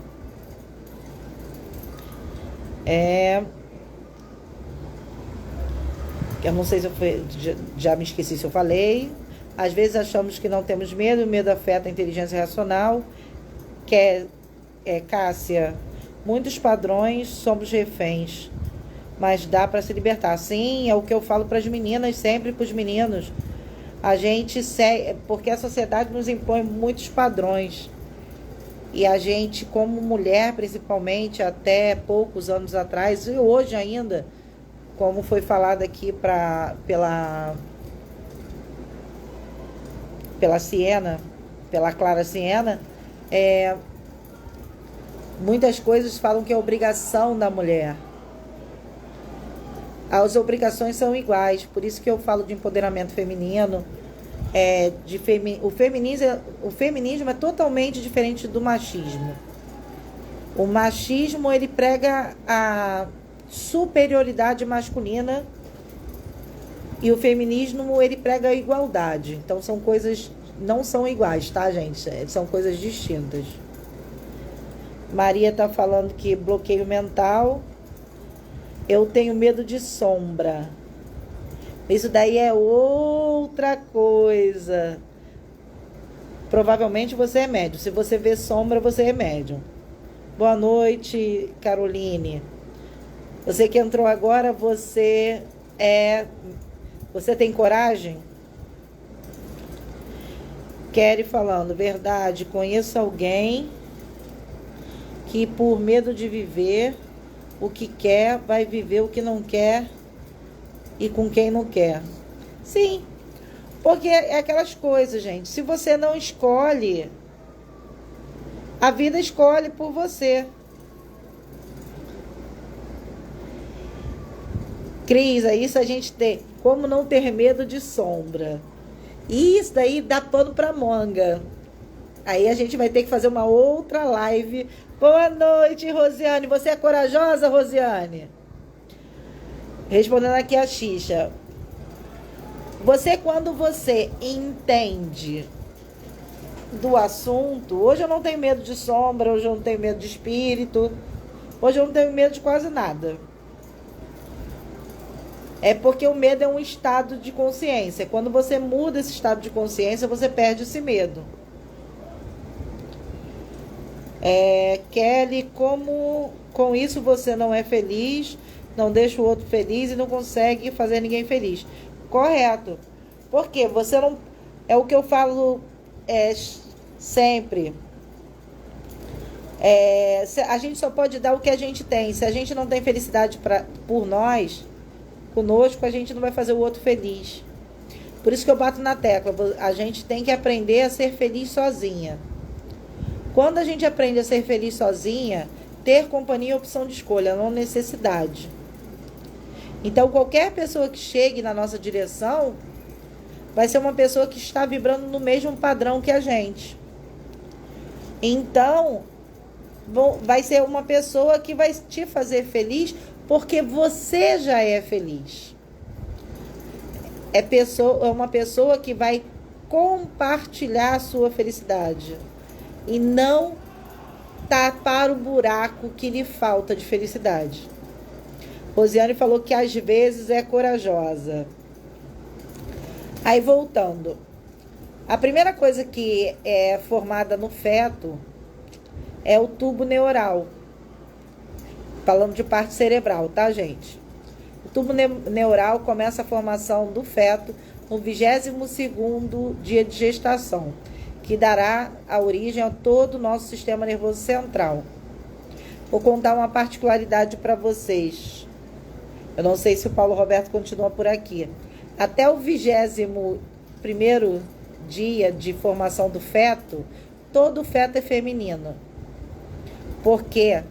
Eu não sei se já me esqueci se eu falei. Às vezes achamos que não temos medo, o medo afeta a inteligência racional. Cássia, muitos padrões, somos reféns, mas dá para se libertar. Sim, é o que eu falo para as meninas, sempre para os meninos. A gente segue, porque a sociedade nos impõe muitos padrões. E a gente, como mulher, principalmente, até poucos anos atrás, e hoje ainda, como foi falado aqui pela Siena, pela Clara Siena, muitas coisas falam que é obrigação da mulher. As obrigações são iguais, por isso que eu falo de empoderamento feminino. O feminismo é totalmente diferente do machismo. O machismo, ele prega a superioridade masculina e o feminismo, ele prega a igualdade. Então são coisas, não são iguais, tá, gente? São coisas distintas. Maria tá falando que bloqueio mental. Eu tenho medo de sombra. Isso daí é outra coisa. Provavelmente você é médium. Se você vê sombra, você é médium. Boa noite, Caroline. Você que entrou agora, você tem coragem? Kelly falando, verdade, conheço alguém que por medo de viver o que quer, vai viver o que não quer e com quem não quer. Sim, porque é aquelas coisas, gente. Se você não escolhe, a vida escolhe por você. Cris, é isso a gente tem. Como não ter medo de sombra. E isso daí dá pano pra manga. Aí a gente vai ter que fazer uma outra live. Boa noite, Rosiane. Você é corajosa, Rosiane? Respondendo aqui a Xixa. Quando você entende do assunto... Hoje eu não tenho medo de sombra, hoje eu não tenho medo de espírito. Hoje eu não tenho medo de quase nada. É porque o medo é um estado de consciência. Quando você muda esse estado de consciência, você perde esse medo. Kelly, como com isso você não é feliz, não deixa o outro feliz e não consegue fazer ninguém feliz? Correto. Porque você não... É o que eu falo sempre. A gente só pode dar o que a gente tem. Se a gente não tem felicidade por nós, conosco, a gente não vai fazer o outro feliz. Por isso que eu bato na tecla. A gente tem que aprender a ser feliz sozinha. Quando a gente aprende a ser feliz sozinha, ter companhia é opção de escolha, não necessidade. Então, qualquer pessoa que chegue na nossa direção vai ser uma pessoa que está vibrando no mesmo padrão que a gente. Então, vai ser uma pessoa que vai te fazer feliz porque você já é feliz. É uma pessoa que vai compartilhar a sua felicidade e não tapar o buraco que lhe falta de felicidade. Rosiane falou que às vezes é corajosa. Aí voltando. A primeira coisa que é formada no feto é o tubo neural. Falando de parte cerebral, tá, gente? O tubo neural começa a formação do feto no 22º dia de gestação, que dará a origem a todo o nosso sistema nervoso central. Vou contar uma particularidade para vocês. Eu não sei se o Paulo Roberto continua por aqui. Até o 21º dia de formação do feto, todo o feto é feminino. Por quê?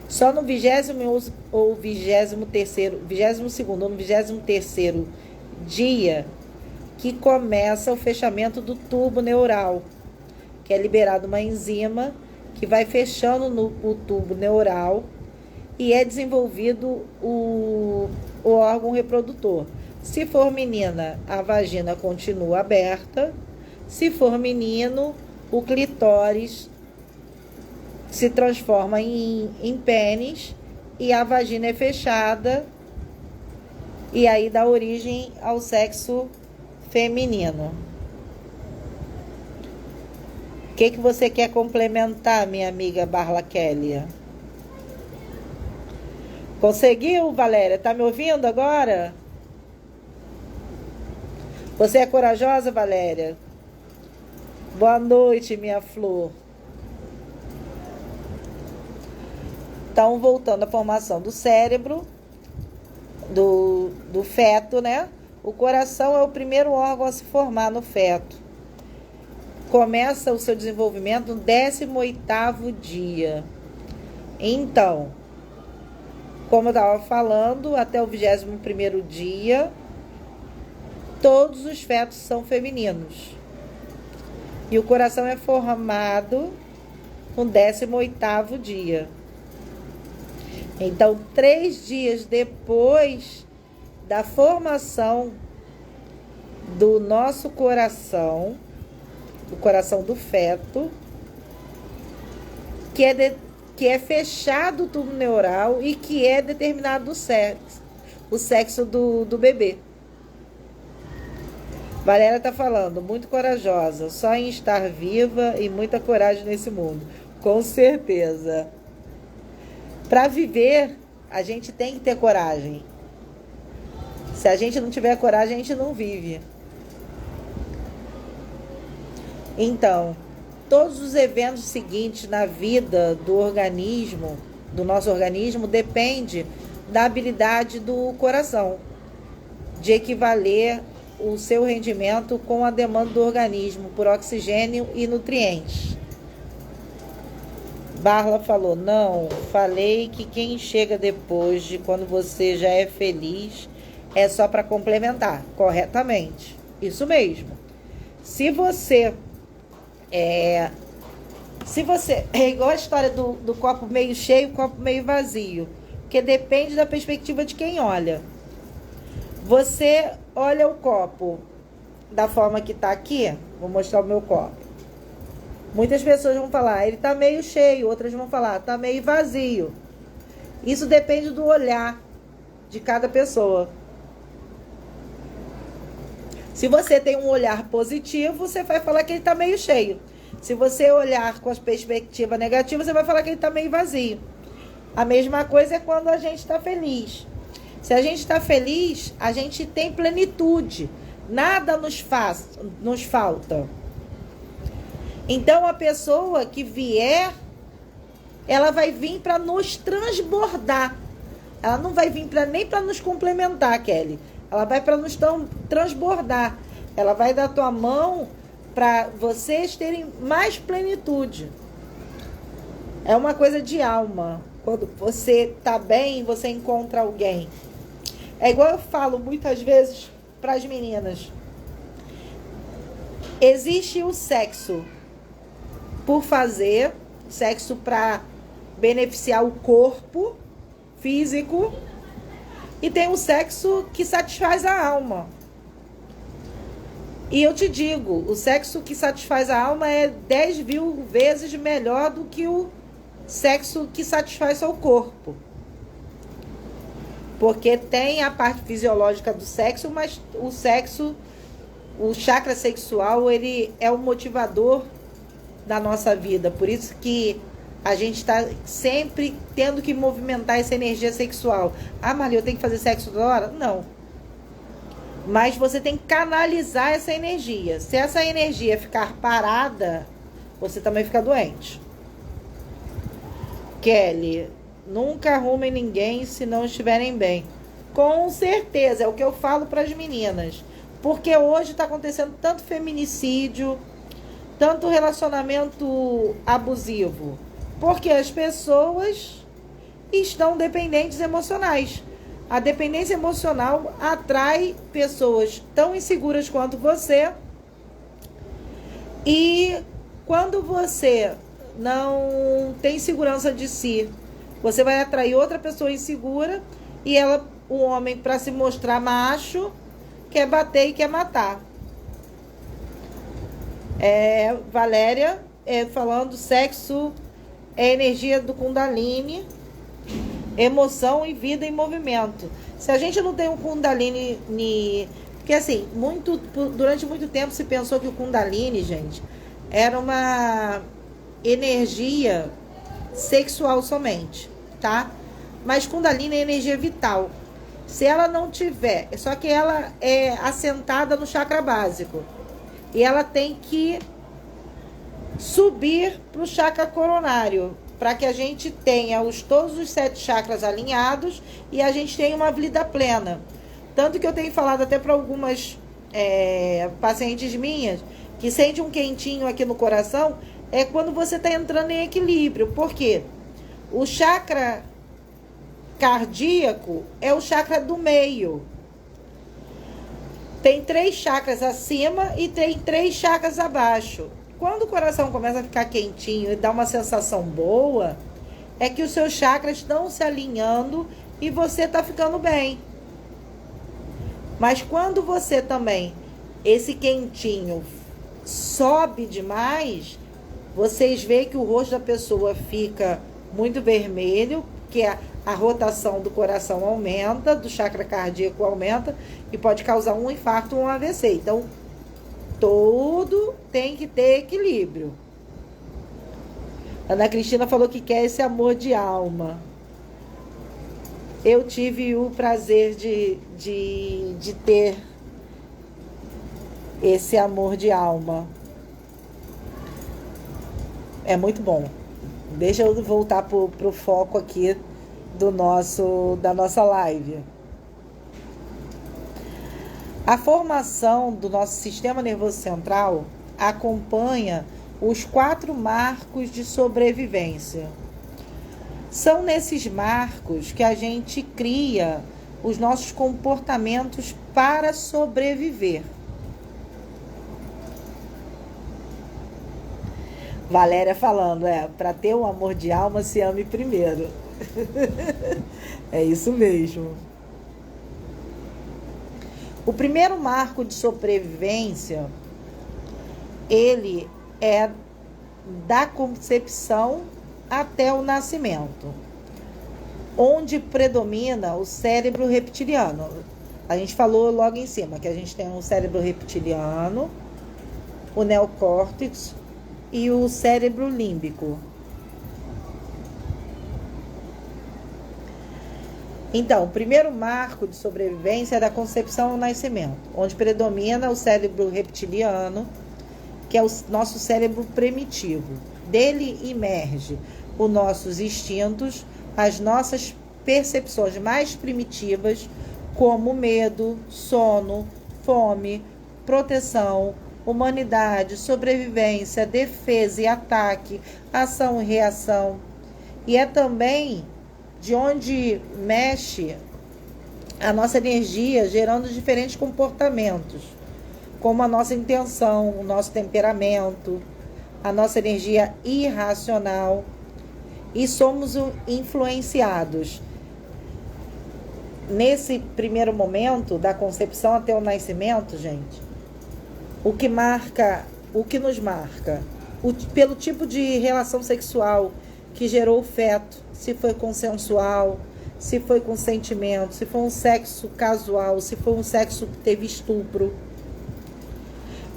Só no 20º ou 22º ou no 23º dia que começa o fechamento do tubo neural, que é liberado uma enzima que vai fechando o tubo neural e é desenvolvido o órgão reprodutor. Se for menina, a vagina continua aberta. Se for menino, o clitóris se transforma em pênis e a vagina é fechada e aí dá origem ao sexo feminino. O que você quer complementar, minha amiga Barla Kelly? Conseguiu, Valéria? Tá me ouvindo agora? Você é corajosa, Valéria? Boa noite, minha flor. Então, voltando à formação do cérebro, do feto, né? O coração é o primeiro órgão a se formar no feto. Começa o seu desenvolvimento no 18º dia. Então, como eu estava falando, até o 21º dia, todos os fetos são femininos. E o coração é formado no 18º dia. Então, 3 dias depois da formação do nosso coração, o coração do feto, que é fechado o tubo neural e que é determinado o sexo do bebê. Valéria está falando, muito corajosa, só em estar viva e muita coragem nesse mundo. Com certeza. Para viver, a gente tem que ter coragem. Se a gente não tiver coragem, a gente não vive. Então, todos os eventos seguintes na vida do organismo, do nosso organismo, depende da habilidade do coração de equivaler o seu rendimento com a demanda do organismo por oxigênio e nutrientes. Barla falou, não, falei que quem chega depois de quando você já é feliz é só para complementar. Corretamente. Isso mesmo. Se você é igual a história do copo meio cheio e copo meio vazio, porque depende da perspectiva de quem olha. Você olha o copo da forma que está aqui, vou mostrar o meu copo. Muitas pessoas vão falar, ele está meio cheio, outras vão falar, está meio vazio. Isso depende do olhar de cada pessoa. Se você tem um olhar positivo, você vai falar que ele está meio cheio. Se você olhar com a perspectiva negativa, você vai falar que ele está meio vazio. A mesma coisa é quando a gente está feliz. Se a gente está feliz, a gente tem plenitude. Nada nos falta. Então, a pessoa que vier, ela vai vir para nos transbordar. Ela não vai vir nem para nos complementar, Kelly. Ela vai para nos transbordar. Ela vai dar tua mão para vocês terem mais plenitude. É uma coisa de alma. Quando você tá bem, você encontra alguém. É igual eu falo muitas vezes para as meninas. Existe o sexo por fazer, sexo para beneficiar o corpo físico, e tem o sexo que satisfaz a alma. E eu te digo, o sexo que satisfaz a alma é 10.000 vezes melhor do que o sexo que satisfaz só o corpo. Porque tem a parte fisiológica do sexo, mas o sexo, o chakra sexual, ele é o motivador da nossa vida. Por isso que a gente está sempre tendo que movimentar essa energia sexual. Ah, Marli, eu tenho que fazer sexo toda hora? Não. Mas você tem que canalizar essa energia. Se essa energia ficar parada, você também fica doente. Kelly, nunca arrumem ninguém se não estiverem bem. Com certeza, é o que eu falo para as meninas. Porque hoje está acontecendo tanto feminicídio, tanto relacionamento abusivo. Porque as pessoas estão dependentes emocionais. A dependência emocional atrai pessoas tão inseguras quanto você. E quando você não tem segurança de si. Você vai atrair outra pessoa insegura e o homem, para se mostrar macho, quer bater e quer matar. Valéria falando, sexo é energia do Kundalini, emoção e vida em movimento. Se a gente não tem um Kundalini... Porque assim, durante muito tempo se pensou que o Kundalini, gente, era uma energia sexual somente, tá? Mas Kundalini é energia vital. Se ela não tiver... Só que ela é assentada no chakra básico. E ela tem que subir para o chakra coronário, para que a gente tenha todos os 7 chakras alinhados e a gente tenha uma vida plena. Tanto que eu tenho falado até para algumas pacientes minhas que sente um quentinho aqui no coração, é quando você está entrando em equilíbrio. Por quê? O chakra cardíaco é o chakra do meio. Tem 3 chakras acima e tem 3 chakras abaixo. Quando o coração começa a ficar quentinho e dá uma sensação boa, é que os seus chakras estão se alinhando e você está ficando bem. Mas quando você também, esse quentinho sobe demais, vocês veem que o rosto da pessoa fica muito vermelho, que a rotação do coração aumenta, do chakra cardíaco aumenta e pode causar um infarto ou um AVC. Então, tudo tem que ter equilíbrio. Ana Cristina falou que quer esse amor de alma. Eu tive o prazer de ter esse amor de alma. É muito bom. Deixa eu voltar pro foco aqui da nossa live. A formação do nosso sistema nervoso central acompanha os 4 marcos de sobrevivência. São nesses marcos que a gente cria os nossos comportamentos para sobreviver. Valéria falando, para ter um amor de alma, se ame primeiro. É isso mesmo. O primeiro marco de sobrevivência, ele é da concepção até o nascimento, onde predomina o cérebro reptiliano. A gente falou logo em cima que a gente tem um cérebro reptiliano, o neocórtex e o cérebro límbico. Então, o primeiro marco de sobrevivência é da concepção ao nascimento, onde predomina o cérebro reptiliano, que é o nosso cérebro primitivo. Dele emerge os nossos instintos, as nossas percepções mais primitivas, como medo, sono, fome, proteção, humanidade, sobrevivência, defesa e ataque, ação e reação. E é também de onde mexe a nossa energia, gerando diferentes comportamentos, como a nossa intenção, o nosso temperamento, a nossa energia irracional, e somos influenciados. Nesse primeiro momento, da concepção até o nascimento, gente, o que nos marca, pelo tipo de relação sexual que gerou o feto, se foi consensual, se foi com sentimento, se foi um sexo casual, se foi um sexo que teve estupro.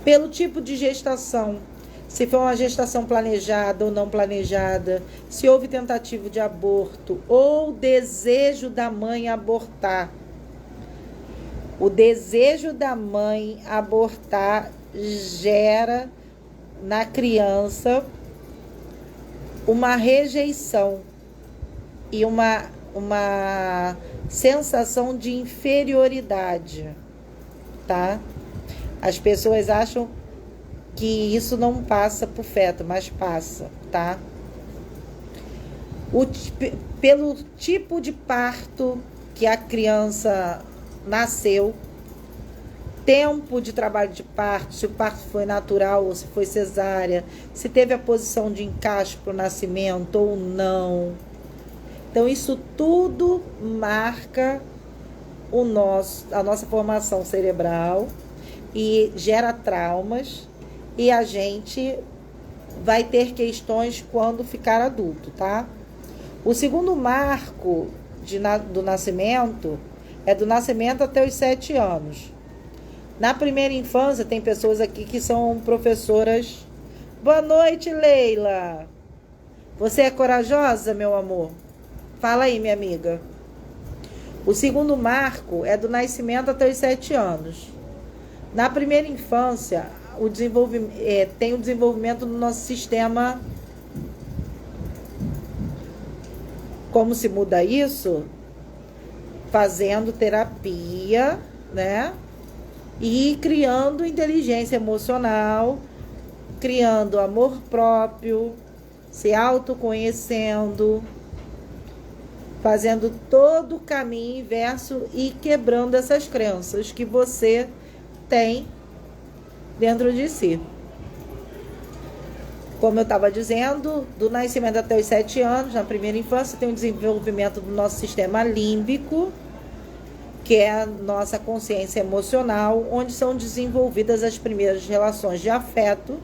Pelo tipo de gestação, se foi uma gestação planejada ou não planejada, se houve tentativa de aborto ou desejo da mãe abortar. O desejo da mãe abortar gera na criança uma rejeição e uma sensação de inferioridade, tá? As pessoas acham que isso não passa pro feto, mas passa, tá? Pelo tipo de parto que a criança nasceu, tempo de trabalho de parto, se o parto foi natural ou se foi cesárea, se teve a posição de encaixe para o nascimento ou não. Então, isso tudo marca a nossa formação cerebral e gera traumas, e a gente vai ter questões quando ficar adulto, tá? O segundo marco do nascimento é do nascimento até os 7 anos. Na primeira infância, tem pessoas aqui que são professoras. Boa noite, Leila. Você é corajosa, meu amor? Fala aí, minha amiga. O segundo marco é do nascimento até os 7 anos. Na primeira infância, tem o desenvolvimento do nosso sistema. Como se muda isso? Fazendo terapia, né? E criando inteligência emocional, criando amor próprio, se autoconhecendo, fazendo todo o caminho inverso e quebrando essas crenças que você tem dentro de si. Como eu estava dizendo, do nascimento até os 7 anos, na primeira infância, tem o desenvolvimento do nosso sistema límbico, que é a nossa consciência emocional, onde são desenvolvidas as primeiras relações de afeto,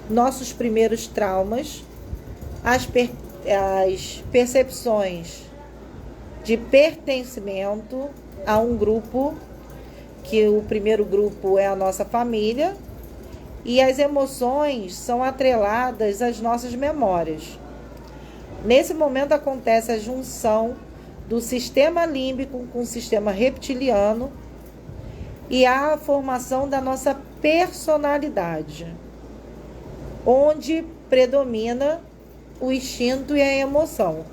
nossos primeiros traumas, as percepções de pertencimento a um grupo, que o primeiro grupo é a nossa família, e as emoções são atreladas às nossas memórias. Nesse momento acontece a junção do sistema límbico com o sistema reptiliano e a formação da nossa personalidade, onde predomina o instinto e a emoção,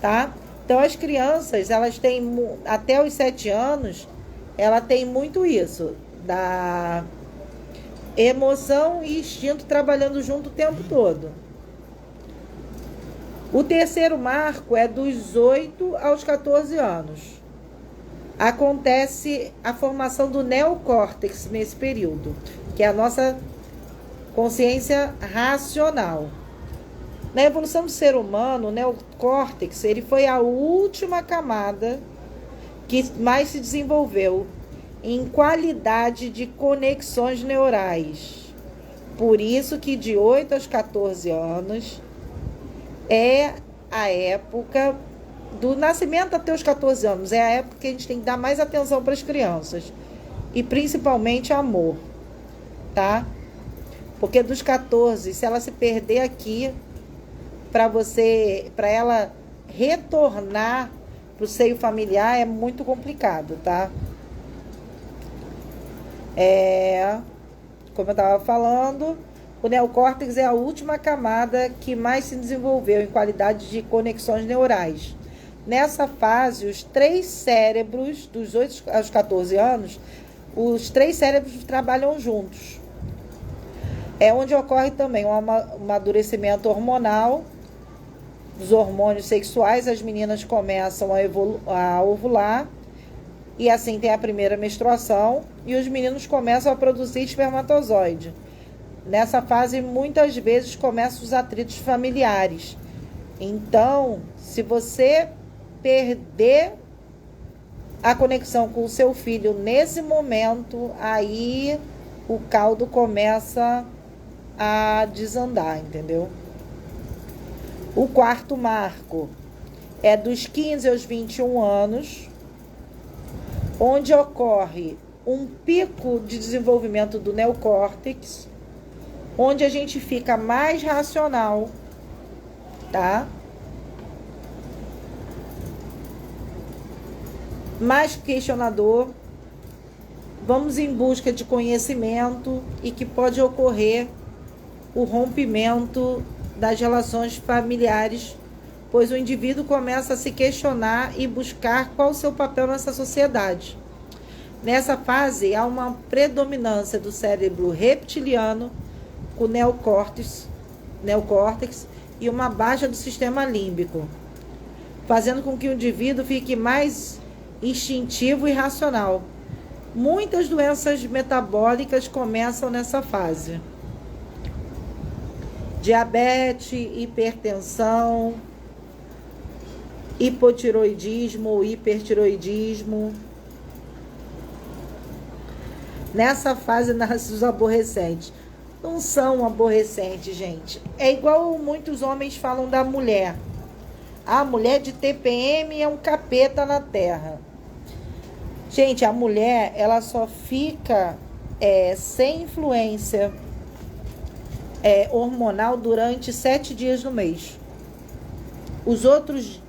tá? Então, as crianças, elas têm, até os 7 anos, ela tem muito isso, da emoção e instinto trabalhando junto o tempo todo. O terceiro marco é dos 8 aos 14 anos. Acontece a formação do neocórtex nesse período, que é a nossa consciência racional. Na evolução do ser humano, o neocórtex, ele foi a última camada que mais se desenvolveu em qualidade de conexões neurais. Por isso que de 8 aos 14 anos é a época do nascimento até os 14 anos, é a época que a gente tem que dar mais atenção para as crianças, e principalmente amor, tá? Porque dos 14, se ela se perder aqui, para ela retornar para o seio familiar é muito complicado, tá? Como eu estava falando, o neocórtex é a última camada que mais se desenvolveu em qualidade de conexões neurais. Nessa fase, os 3 cérebros, dos 8 aos 14 anos, os 3 cérebros trabalham juntos. É onde ocorre também um amadurecimento hormonal, dos hormônios sexuais. As meninas começam a ovular, e assim tem a primeira menstruação, e os meninos começam a produzir espermatozoide. Nessa fase, muitas vezes, começam os atritos familiares. Então, se você perder a conexão com o seu filho nesse momento, aí o caldo começa a desandar, entendeu? O quarto marco é dos 15 aos 21 anos, onde ocorre um pico de desenvolvimento do neocórtex, onde a gente fica mais racional, tá? Mais questionador. Vamos em busca de conhecimento, e que pode ocorrer o rompimento das relações familiares, pois o indivíduo começa a se questionar e buscar qual o seu papel nessa sociedade. Nessa fase, há uma predominância do cérebro reptiliano com neocórtex e uma baixa do sistema límbico, fazendo com que o indivíduo fique mais instintivo e racional. Muitas doenças metabólicas começam nessa fase. Diabetes, hipertensão, hipotiroidismo ou hipertiroidismo. Nessa fase nascem os aborrecentes. Não são aborrecentes, gente. É igual muitos homens falam da mulher. A mulher de TPM é um capeta na terra. Gente, a mulher, ela só fica sem influência hormonal durante 7 dias no mês. Os outros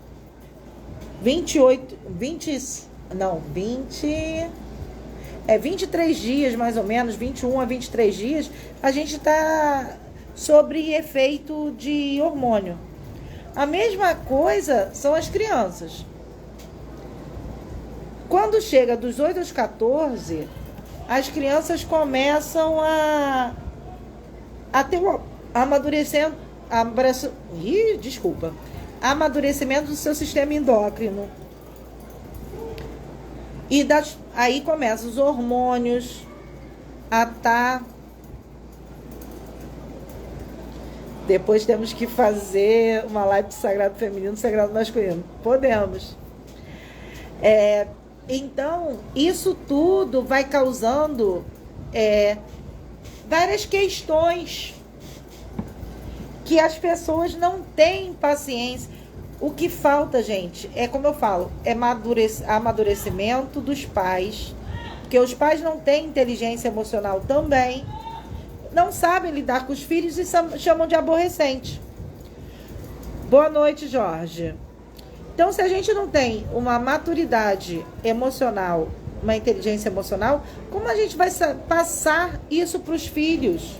23 dias, mais ou menos, 21 a 23 dias, a gente está sobre efeito de hormônio. A mesma coisa são as crianças. Quando chega dos 8 aos 14, as crianças começam a ter um amadurecimento do seu sistema endócrino. E aí começam os hormônios a estar. Depois temos que fazer uma live de sagrado feminino e sagrado masculino. Podemos. Então, isso tudo vai causando várias questões que as pessoas não têm paciência. O que falta, gente, como eu falo, amadurecimento dos pais, porque os pais não têm inteligência emocional também, não sabem lidar com os filhos e chamam de aborrecente. Boa noite, Jorge. Então, se a gente não tem uma maturidade emocional, uma inteligência emocional, como a gente vai passar isso para os filhos?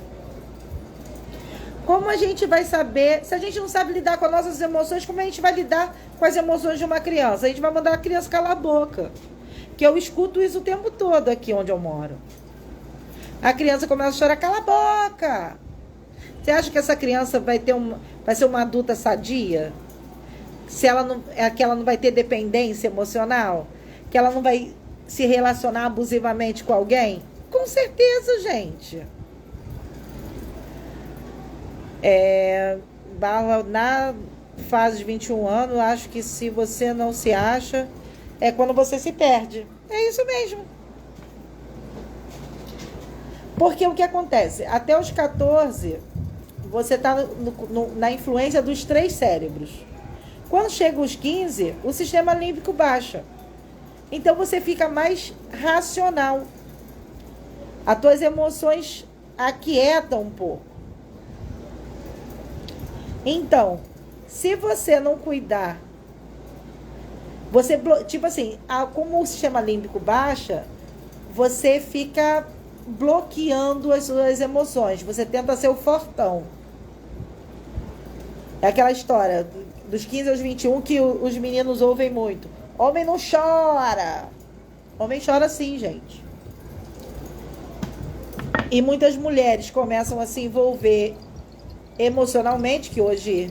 Como a gente vai saber, se a gente não sabe lidar com as nossas emoções, como a gente vai lidar com as emoções de uma criança? A gente vai mandar a criança calar a boca. Que eu escuto isso o tempo todo aqui onde eu moro. A criança começa a chorar, cala a boca. Você acha que essa criança vai ser uma adulta sadia? Que ela não vai ter dependência emocional? Que ela não vai se relacionar abusivamente com alguém? Com certeza, gente. Na fase de 21 anos, acho que se você não se acha, é quando você se perde. É isso mesmo. Porque o que acontece? Até os 14, você está na influência dos 3 cérebros. Quando chega os 15, o sistema límbico baixa. Então você fica mais racional. As tuas emoções aquietam um pouco. Então, se você não cuidar, como o sistema límbico baixa, você fica bloqueando as suas emoções. Você tenta ser o fortão. É aquela história dos 15 aos 21 que os meninos ouvem muito. Homem não chora. Homem chora sim, gente. E muitas mulheres começam a se envolver emocionalmente, que hoje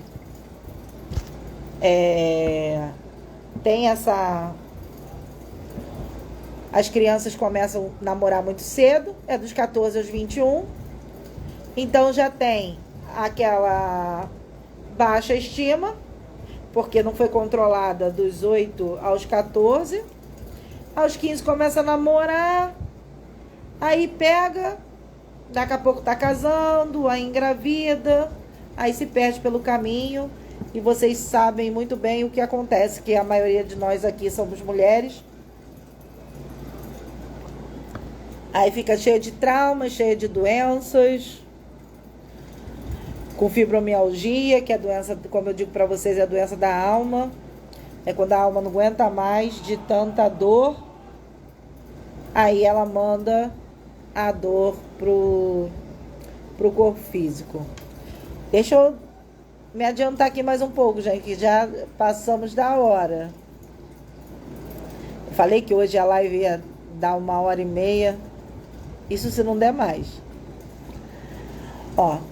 tem as crianças começam a namorar muito cedo, dos 14 aos 21, então já tem aquela baixa estima, porque não foi controlada dos 8 aos 14, aos 15 começa a namorar, aí pega, daqui a pouco tá casando, aí engravida, aí se perde pelo caminho. E vocês sabem muito bem o que acontece, que a maioria de nós aqui somos mulheres. Aí fica cheia de traumas, cheia de doenças, com fibromialgia, que é a doença, como eu digo para vocês, é a doença da alma. É quando a alma não aguenta mais de tanta dor, aí ela manda a dor pro corpo físico. Deixa eu me adiantar aqui mais um pouco, gente, que já passamos da hora. Eu falei que hoje a live ia dar 1h30. Isso se não der mais.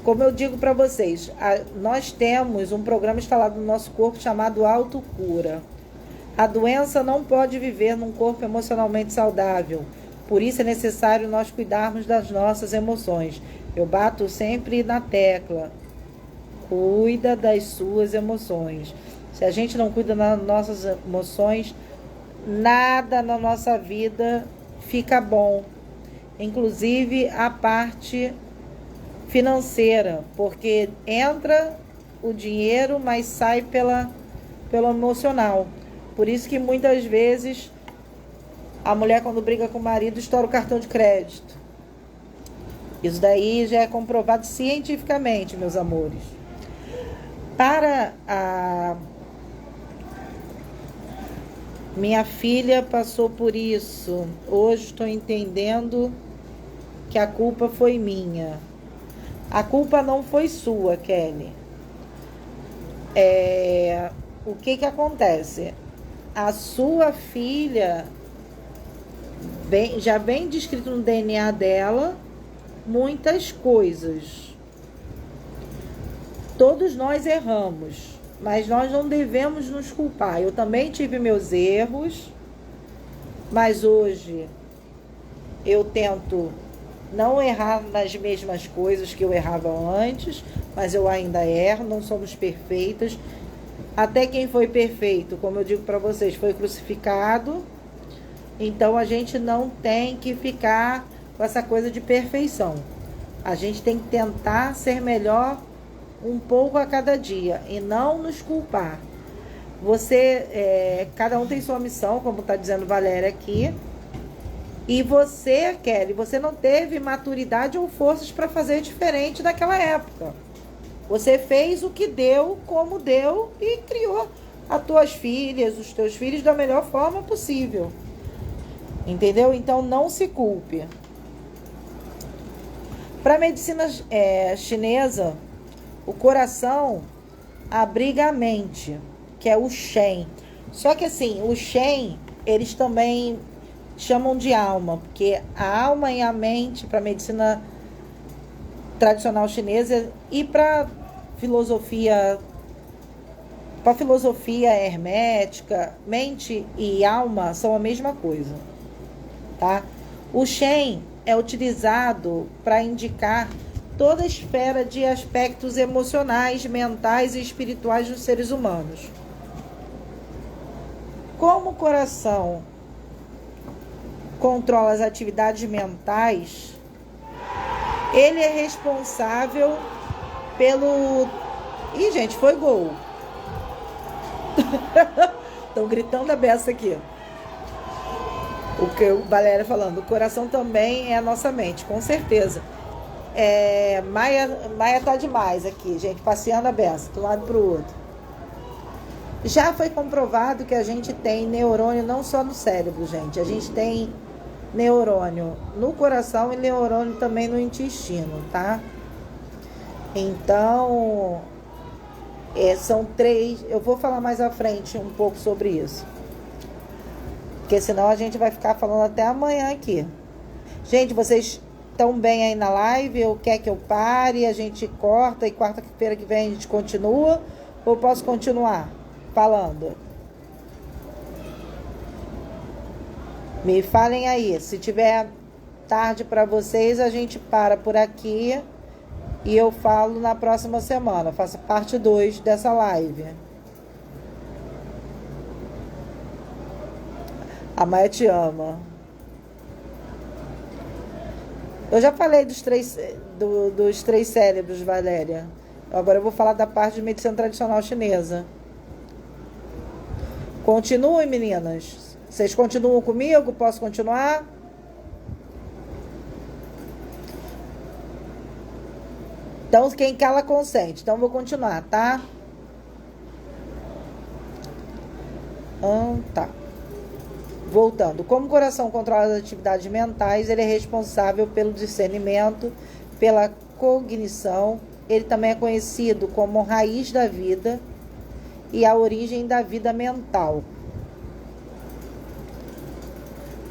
Como eu digo para vocês, nós temos um programa instalado no nosso corpo chamado autocura. A doença não pode viver num corpo emocionalmente saudável. Por isso é necessário nós cuidarmos das nossas emoções. Eu bato sempre na tecla. Cuida das suas emoções. Se a gente não cuida das nossas emoções, nada na nossa vida fica bom. Inclusive a parte financeira, porque entra o dinheiro, mas sai pelo emocional. Por isso que muitas vezes a mulher, quando briga com o marido, estoura o cartão de crédito. Isso daí já é comprovado cientificamente, meus amores. Para a minha filha passou por isso. Hoje estou entendendo que a culpa foi minha. A culpa não foi sua, Kelly. O que acontece? A sua filha já vem descrito no DNA dela muitas coisas. Todos nós erramos, mas nós não devemos nos culpar. Eu também tive meus erros, mas hoje eu tento não errar nas mesmas coisas que eu errava antes, mas eu ainda erro, não somos perfeitas. Até quem foi perfeito, como eu digo para vocês, foi crucificado. Então a gente não tem que ficar com essa coisa de perfeição. A gente tem que tentar ser melhor um pouco a cada dia e não nos culpar. Cada um tem sua missão, como está dizendo Valéria aqui. E você, Kelly, você não teve maturidade ou forças para fazer diferente daquela época. Você fez o que deu, como deu e criou as tuas filhas, os teus filhos da melhor forma possível. Entendeu? Então não se culpe. Para a medicina chinesa, o coração abriga a mente, que é o Shen. Só que assim, o Shen, eles também chamam de alma, porque a alma e a mente, para a medicina tradicional chinesa e para filosofia hermética, mente e alma são a mesma coisa, tá? O Shen é utilizado para indicar toda a esfera de aspectos emocionais, mentais e espirituais dos seres humanos. Como o coração controla as atividades mentais, ele é responsável pelo... Ih, gente, foi gol. Estão gritando a beça aqui. O que o Valéria falando, o coração também é a nossa mente, com certeza. Maia tá demais aqui, gente, passeando a beça, de um lado pro outro. Já foi comprovado que a gente tem neurônio não só no cérebro, gente. A gente tem neurônio no coração e neurônio também no intestino, tá? Então, são 3... Eu vou falar mais à frente um pouco sobre isso. Porque senão a gente vai ficar falando até amanhã aqui. Gente, vocês estão bem aí na live? Ou quer que eu pare, a gente corta e quarta-feira que vem a gente continua? Ou posso continuar falando? Me falem aí. Se tiver tarde para vocês, a gente para por aqui e eu falo na próxima semana. Faço parte 2 dessa live. A Maia te ama. Eu já falei dos três cérebros, Valéria. Agora eu vou falar da parte de medicina tradicional chinesa. Continuem, meninas. Vocês continuam comigo? Posso continuar? Então, quem cala consente. Então, vou continuar, tá? Tá. Voltando. Como o coração controla as atividades mentais, ele é responsável pelo discernimento, pela cognição. Ele também é conhecido como raiz da vida e a origem da vida mental.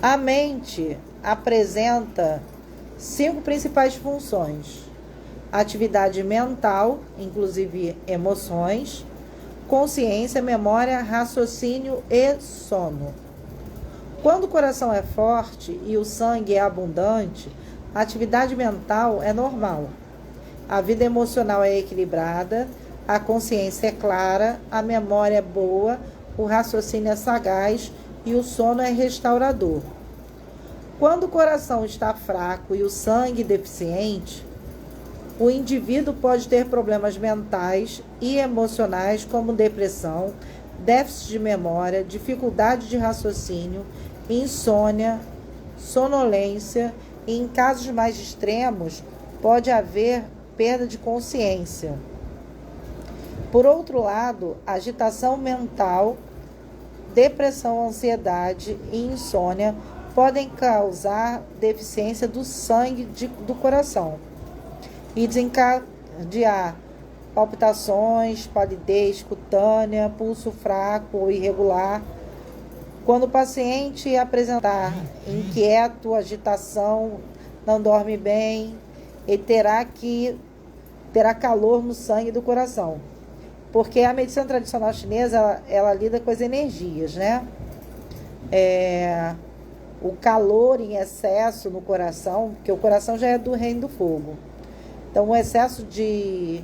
A mente apresenta 5 principais funções: atividade mental, inclusive emoções, consciência, memória, raciocínio e sono. Quando o coração é forte e o sangue é abundante, a atividade mental é normal. A vida emocional é equilibrada, a consciência é clara, a memória é boa, o raciocínio é sagaz e o sono é restaurador. Quando o coração está fraco e o sangue deficiente, o indivíduo pode ter problemas mentais e emocionais como depressão, déficit de memória, dificuldade de raciocínio, insônia, sonolência e, em casos mais extremos, pode haver perda de consciência. Por outro lado, agitação mental, depressão, ansiedade e insônia podem causar deficiência do sangue do coração e desencadear palpitações, palidez cutânea, pulso fraco ou irregular. Quando o paciente apresentar inquieto, agitação, não dorme bem, ele terá calor no sangue do coração. Porque a medicina tradicional chinesa, ela lida com as energias, né? O calor em excesso no coração, porque o coração já é do reino do fogo. Então, o excesso de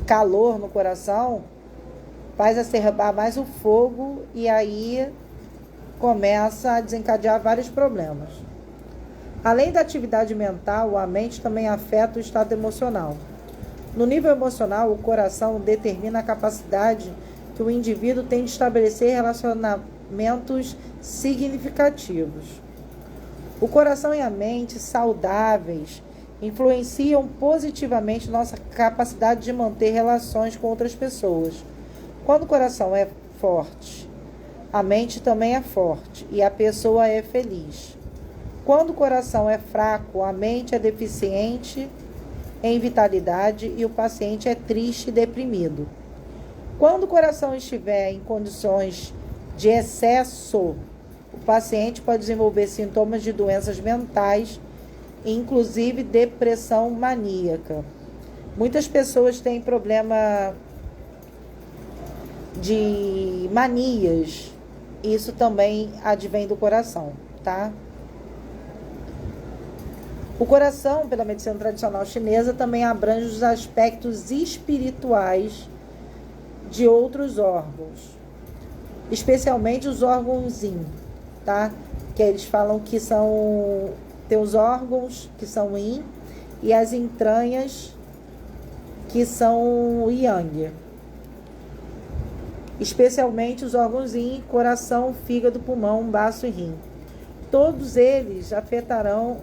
calor no coração faz acerbar mais o fogo e aí começa a desencadear vários problemas. Além da atividade mental, a mente também afeta o estado emocional. No nível emocional, o coração determina a capacidade que o indivíduo tem de estabelecer relacionamentos significativos. O coração e a mente saudáveis influenciam positivamente nossa capacidade de manter relações com outras pessoas. Quando o coração é forte, a mente também é forte e a pessoa é feliz. Quando o coração é fraco, a mente é deficiente em vitalidade e o paciente é triste e deprimido. Quando o coração estiver em condições de excesso, o paciente pode desenvolver sintomas de doenças mentais, inclusive depressão maníaca. Muitas pessoas têm problema de manias. Isso também advém do coração, tá? O coração, pela medicina tradicional chinesa, também abrange os aspectos espirituais de outros órgãos, especialmente os órgãos yin, tá? Que eles falam que tem os órgãos que são yin e as entranhas que são yang. Especialmente os órgãos yin, coração, fígado, pulmão, baço e rim. Todos eles afetarão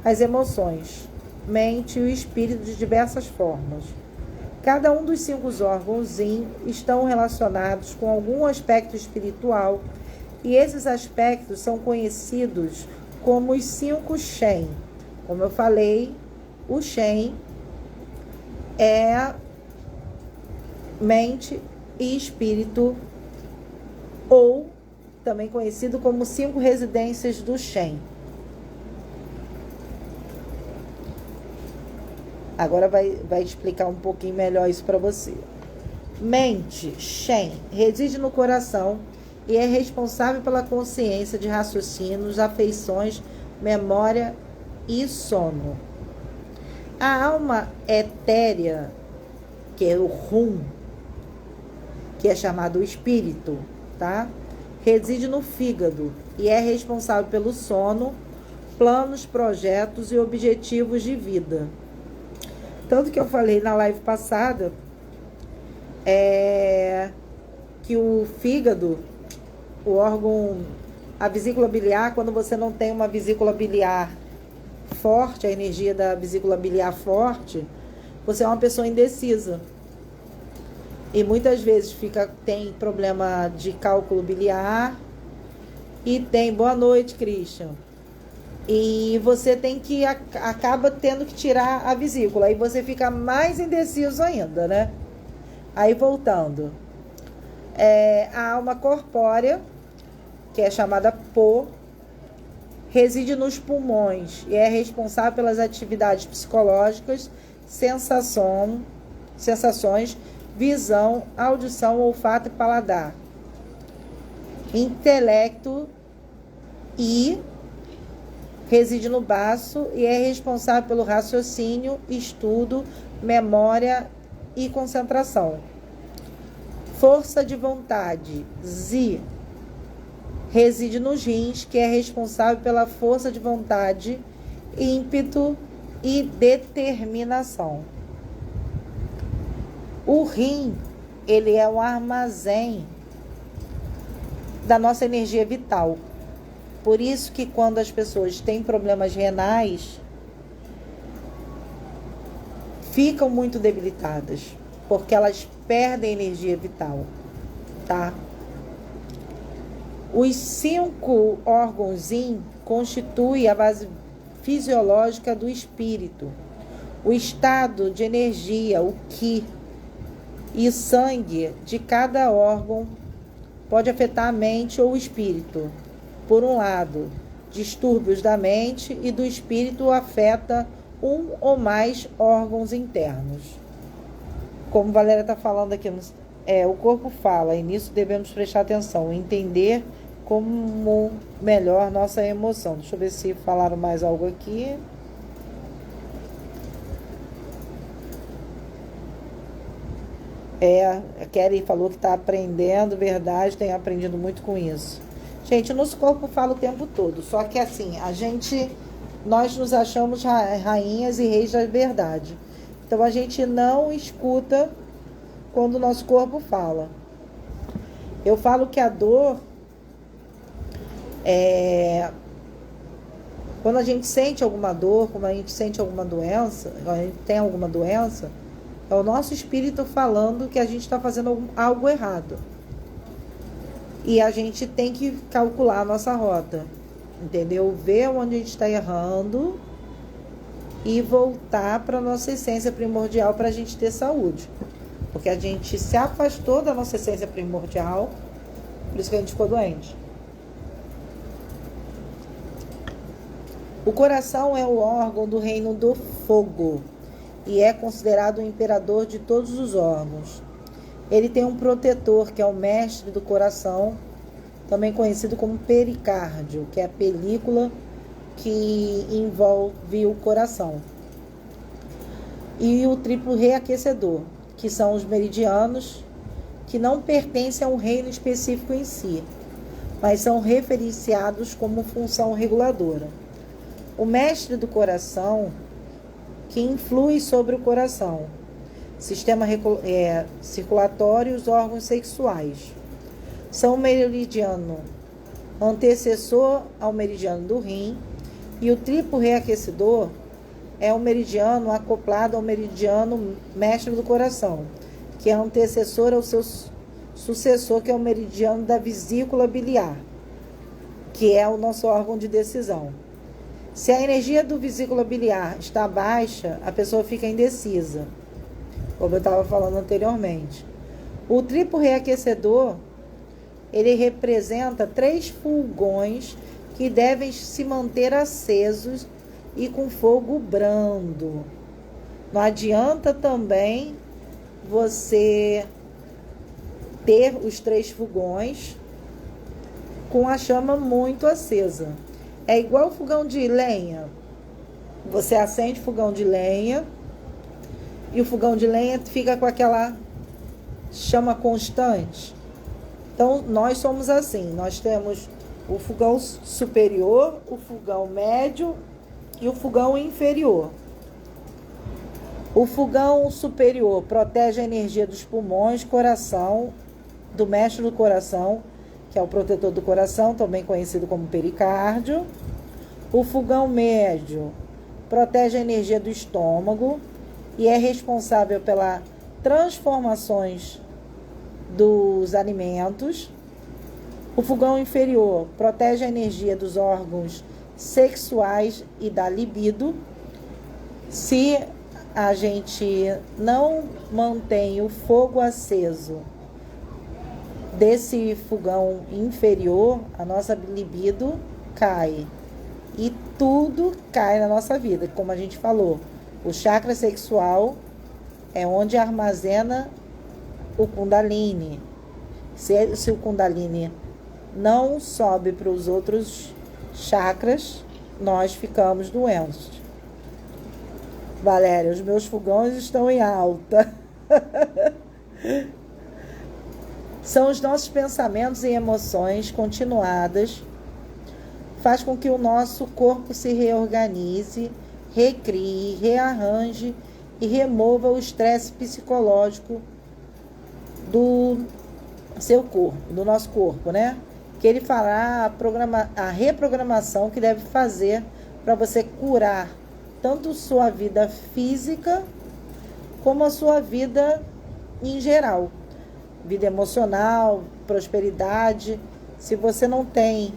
as emoções, mente e o espírito de diversas formas. Cada um dos 5 órgãos yin estão relacionados com algum aspecto espiritual e esses aspectos são conhecidos como os 5 Shen. Como eu falei, o Shen é mente e espírito, ou também conhecido como 5 residências do Shen. Agora vai explicar um pouquinho melhor isso para você. Mente, Shen, reside no coração e é responsável pela consciência de raciocínios, afeições, memória e sono. A alma etérea, que é o Hum, que é chamado espírito, tá? Reside no fígado e é responsável pelo sono, planos, projetos e objetivos de vida. Tanto que eu falei na live passada que o fígado, o órgão, a vesícula biliar, quando você não tem uma vesícula biliar forte, a energia da vesícula biliar forte, você é uma pessoa indecisa. E muitas vezes tem problema de cálculo biliar e tem... Boa noite, Christian. E você acaba tendo que tirar a vesícula. Aí você fica mais indeciso ainda, né? Aí voltando. A alma corpórea, que é chamada Po, reside nos pulmões e é responsável pelas atividades psicológicas, sensações, visão, audição, olfato e paladar. intelecto e reside no baço e é responsável pelo raciocínio, estudo, memória e concentração. Força de vontade, Zi, reside nos rins, que é responsável pela força de vontade, ímpeto e determinação. O rim, ele é um armazém da nossa energia vital. Por isso que quando as pessoas têm problemas renais, ficam muito debilitadas, porque elas perdem energia vital, tá? Os 5 órgãos yin constituem a base fisiológica do espírito. O estado de energia, o Qi, e sangue de cada órgão pode afetar a mente ou o espírito. Por um lado, distúrbios da mente e do espírito afeta um ou mais órgãos internos. Como Valéria está falando aqui, o corpo fala, e nisso devemos prestar atenção, entender como melhor nossa emoção. Deixa eu ver se falaram mais algo aqui. A Kelly falou que está aprendendo, verdade, tem aprendido muito com isso. Gente, o nosso corpo fala o tempo todo, só que assim, nós nos achamos rainhas e reis da verdade. Então a gente não escuta quando o nosso corpo fala. Eu falo que a dor quando a gente sente alguma dor, quando a gente sente alguma doença, quando a gente tem alguma doença, é o nosso espírito falando que a gente está fazendo algo errado. E a gente tem que calcular a nossa rota, entendeu? Ver onde a gente está errando e voltar para a nossa essência primordial para a gente ter saúde. Porque a gente se afastou da nossa essência primordial, por isso que a gente ficou doente. O coração é o órgão do reino do fogo e é considerado o imperador de todos os órgãos. Ele tem um protetor, que é o mestre do coração, também conhecido como pericárdio, que é a película que envolve o coração. E o triplo reaquecedor, que são os meridianos, que não pertencem a um reino específico em si, mas são referenciados como função reguladora. O mestre do coração, que influi sobre o coração, sistema circulatório e os órgãos sexuais. São o meridiano antecessor ao meridiano do rim, e o triplo reaquecedor é o meridiano acoplado ao meridiano mestre do coração, que é antecessor ao seu sucessor, que é o meridiano da vesícula biliar, que é o nosso órgão de decisão. Se a energia do vesícula biliar está baixa, a pessoa fica indecisa, como eu estava falando anteriormente. O triplo reaquecedor, ele representa 3 fulgões que devem se manter acesos e com fogo brando. Não adianta também você ter os 3 fogões com a chama muito acesa. É igual fogão de lenha. Você acende o fogão de lenha e o fogão de lenha fica com aquela chama constante. Então, nós somos assim. Nós temos o fogão superior, o fogão médio e o fogão inferior. O fogão superior protege a energia dos pulmões, coração, do mestre do coração, que é o protetor do coração, também conhecido como pericárdio. O fogão médio protege a energia do estômago e é responsável pelas transformações dos alimentos. O fogão inferior protege a energia dos órgãos sexuais e da libido. Se a gente não mantém o fogo aceso desse fogão inferior, a nossa libido cai. E tudo cai na nossa vida. Como a gente falou, o chakra sexual é onde armazena o Kundalini. Se o Kundalini não sobe para os outros chakras, nós ficamos doentes. Valéria, os meus fogões estão em alta. São os nossos pensamentos e emoções continuadas, faz com que o nosso corpo se reorganize, recrie, rearranje e remova o estresse psicológico do seu corpo, do nosso corpo, né? Que ele fará a reprogramação que deve fazer para você curar tanto sua vida física como a sua vida em geral. Vida emocional, prosperidade. Se você não tem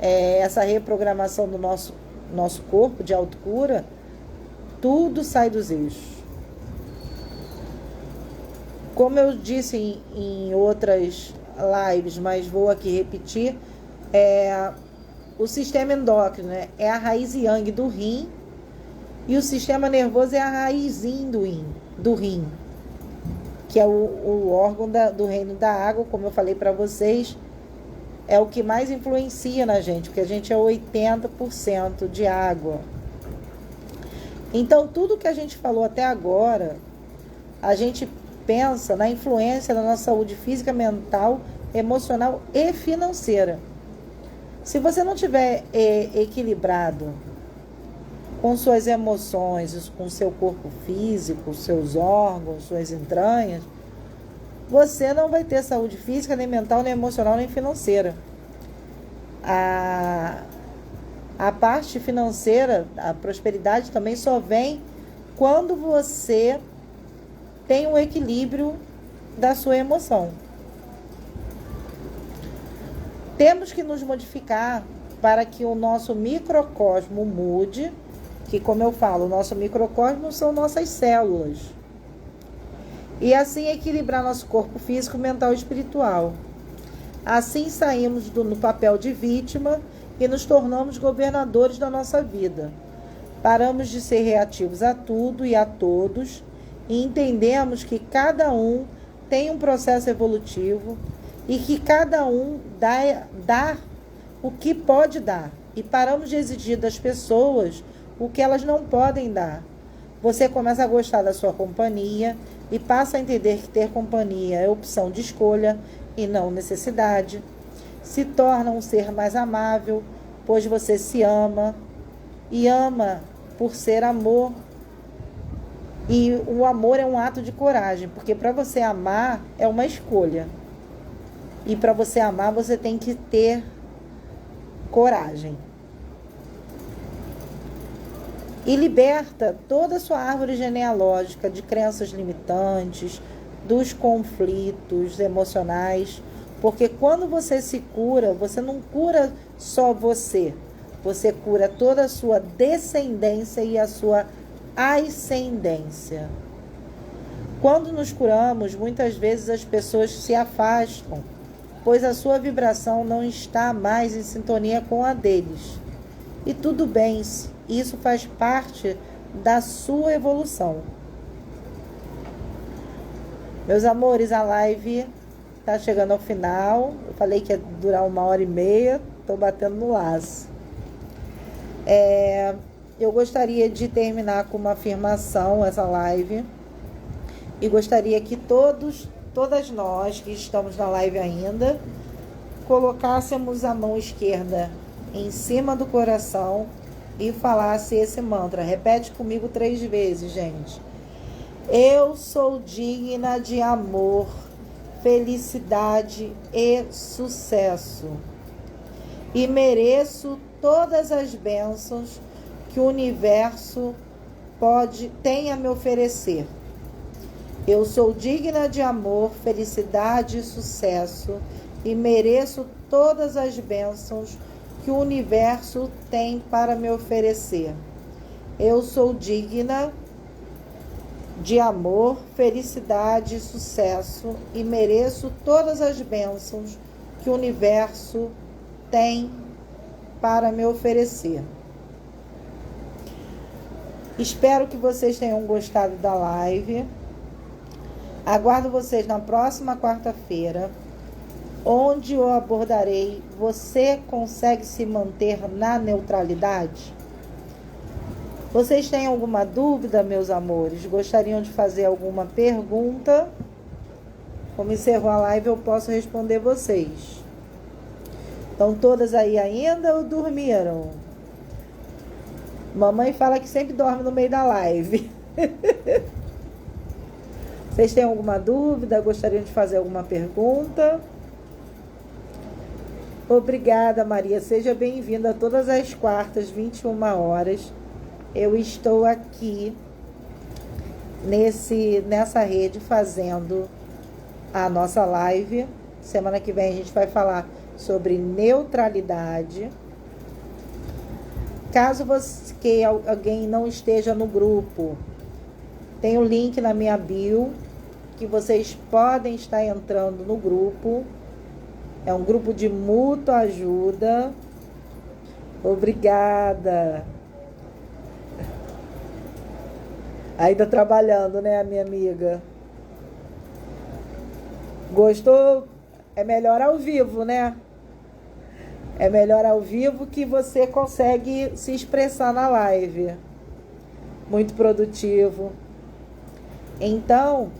essa reprogramação do nosso corpo de autocura, tudo sai dos eixos. Como eu disse em outras lives, mas vou aqui repetir, o sistema endócrino, né, é a raiz yang do rim, e o sistema nervoso é a raiz yin do rim, que é o órgão do reino da água, como eu falei para vocês, é o que mais influencia na gente, porque a gente é 80% de água. Então, tudo que a gente falou até agora, a gente pensa na influência da nossa saúde física, mental, emocional e financeira. Se você não tiver equilibrado com suas emoções, com seu corpo físico, seus órgãos, suas entranhas, você não vai ter saúde física, nem mental, nem emocional, nem financeira. A parte financeira, a prosperidade também só vem quando você tem um equilíbrio da sua emoção. Temos que nos modificar para que o nosso microcosmo mude, que, como eu falo, o nosso microcosmo são nossas células. E assim equilibrar nosso corpo físico, mental e espiritual. Assim saímos do papel de vítima e nos tornamos governadores da nossa vida. Paramos de ser reativos a tudo e a todos e entendemos que cada um tem um processo evolutivo e que cada um dá o que pode dar. E paramos de exigir das pessoas o que elas não podem dar. Você começa a gostar da sua companhia e passa a entender que ter companhia é opção de escolha e não necessidade. Se torna um ser mais amável, pois você se ama e ama por ser amor. E o amor é um ato de coragem, porque para você amar é uma escolha. E para você amar, você tem que ter coragem. E liberta toda a sua árvore genealógica de crenças limitantes, dos conflitos emocionais, porque quando você se cura, você não cura só você cura toda a sua descendência e a sua ascendência. Quando nos curamos, muitas vezes as pessoas se afastam, pois a sua vibração não está mais em sintonia com a deles. E tudo bem, isso faz parte da sua evolução. Meus amores, a live está chegando ao final. Eu falei que ia durar 1h30, estou batendo no laço. Eu gostaria de terminar com uma afirmação essa live. E gostaria que todas nós que estamos na live ainda, colocássemos a mão esquerda em cima do coração e falasse esse mantra. Repete comigo 3 vezes, gente. Eu sou digna de amor, felicidade e sucesso. E mereço todas as bênçãos que o universo tem a me oferecer. Eu sou digna de amor, felicidade e sucesso e mereço todas as bênçãos que o universo tem para me oferecer. Eu sou digna de amor, felicidade e sucesso e mereço todas as bênçãos que o universo tem para me oferecer. Espero que vocês tenham gostado da live. Aguardo vocês na próxima quarta-feira onde eu abordarei, você consegue se manter na neutralidade? Vocês têm alguma dúvida, meus amores? Gostariam de fazer alguma pergunta? Como encerrou a live, eu posso responder vocês. Estão todas aí ainda ou dormiram? Mamãe fala que sempre dorme no meio da live. Vocês têm alguma dúvida? Gostariam de fazer alguma pergunta? Obrigada, Maria. Seja bem-vinda todas as quartas, 21 horas. Eu estou aqui nessa rede fazendo a nossa live. Semana que vem a gente vai falar sobre neutralidade. Caso alguém não esteja no grupo, tem o link na minha bio, que vocês podem estar entrando no grupo. É um grupo de mútua ajuda. Obrigada. Ainda trabalhando, né, a minha amiga? Gostou? É melhor ao vivo, né? É melhor ao vivo que você consegue se expressar na live. Muito produtivo. Então,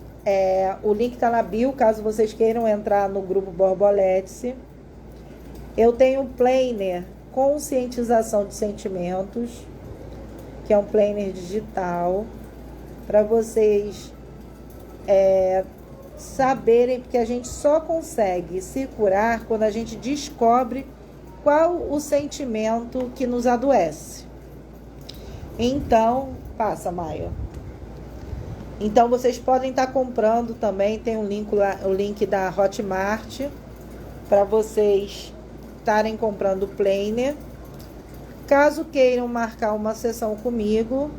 o link está na bio, caso vocês queiram entrar no grupo Borboletes. Eu tenho um planner Conscientização de Sentimentos, que é um planner digital, para vocês saberem, porque a gente só consegue se curar quando a gente descobre qual o sentimento que nos adoece. Então, passa, Maia. Então, vocês podem estar comprando também, tem um link lá, o link da Hotmart, para vocês estarem comprando o planner. Caso queiram marcar uma sessão comigo,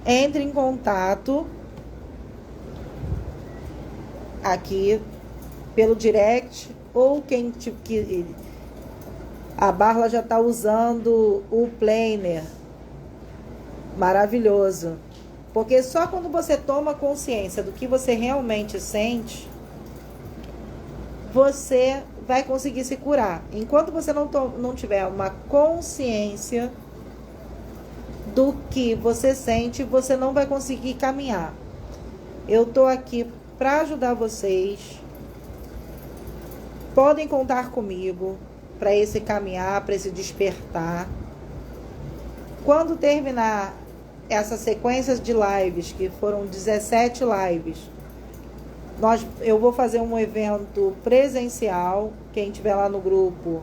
entre em contato aqui pelo direct, ou quem a Barla já está usando o planner. Maravilhoso. Porque só quando você toma consciência do que você realmente sente, você vai conseguir se curar. Enquanto você não tiver uma consciência do que você sente, você não vai conseguir caminhar. Eu estou aqui para ajudar vocês. Podem contar comigo para esse caminhar, para esse despertar. Quando terminar essa sequência de lives, que foram 17 lives, eu vou fazer um evento presencial. Quem estiver lá no grupo,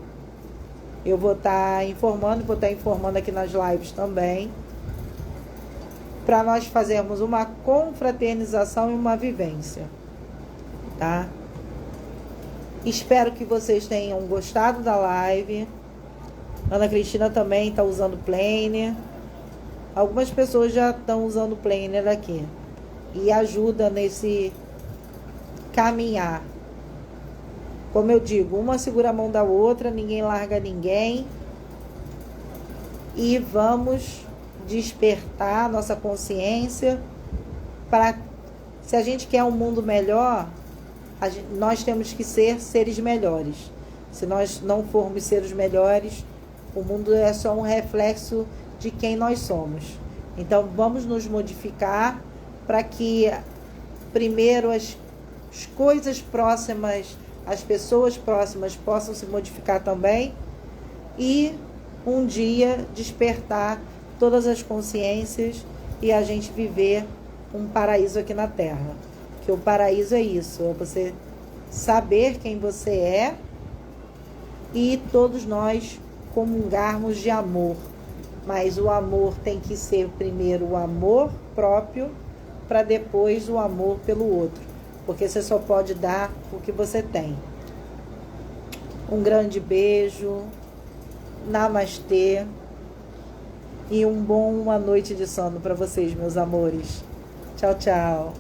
eu vou estar informando, aqui nas lives também, para nós fazermos uma confraternização e uma vivência, tá? Espero que vocês tenham gostado da live. Ana Cristina também está usando planner. Algumas pessoas já estão usando planner aqui. E ajuda nesse caminhar. Como eu digo, uma segura a mão da outra, ninguém larga ninguém. E vamos despertar nossa consciência para, se a gente quer um mundo melhor, nós temos que ser seres melhores. Se nós não formos seres melhores, o mundo é só um reflexo de quem nós somos. Então vamos nos modificar para que primeiro as coisas próximas, as pessoas próximas possam se modificar também, e um dia despertar todas as consciências e a gente viver um paraíso aqui na Terra. Que o paraíso é isso, é você saber quem você é e todos nós comungarmos de amor. Mas o amor tem que ser primeiro o amor próprio, para depois o amor pelo outro. Porque você só pode dar o que você tem. Um grande beijo. Namastê. E uma noite de sono para vocês, meus amores. Tchau, tchau.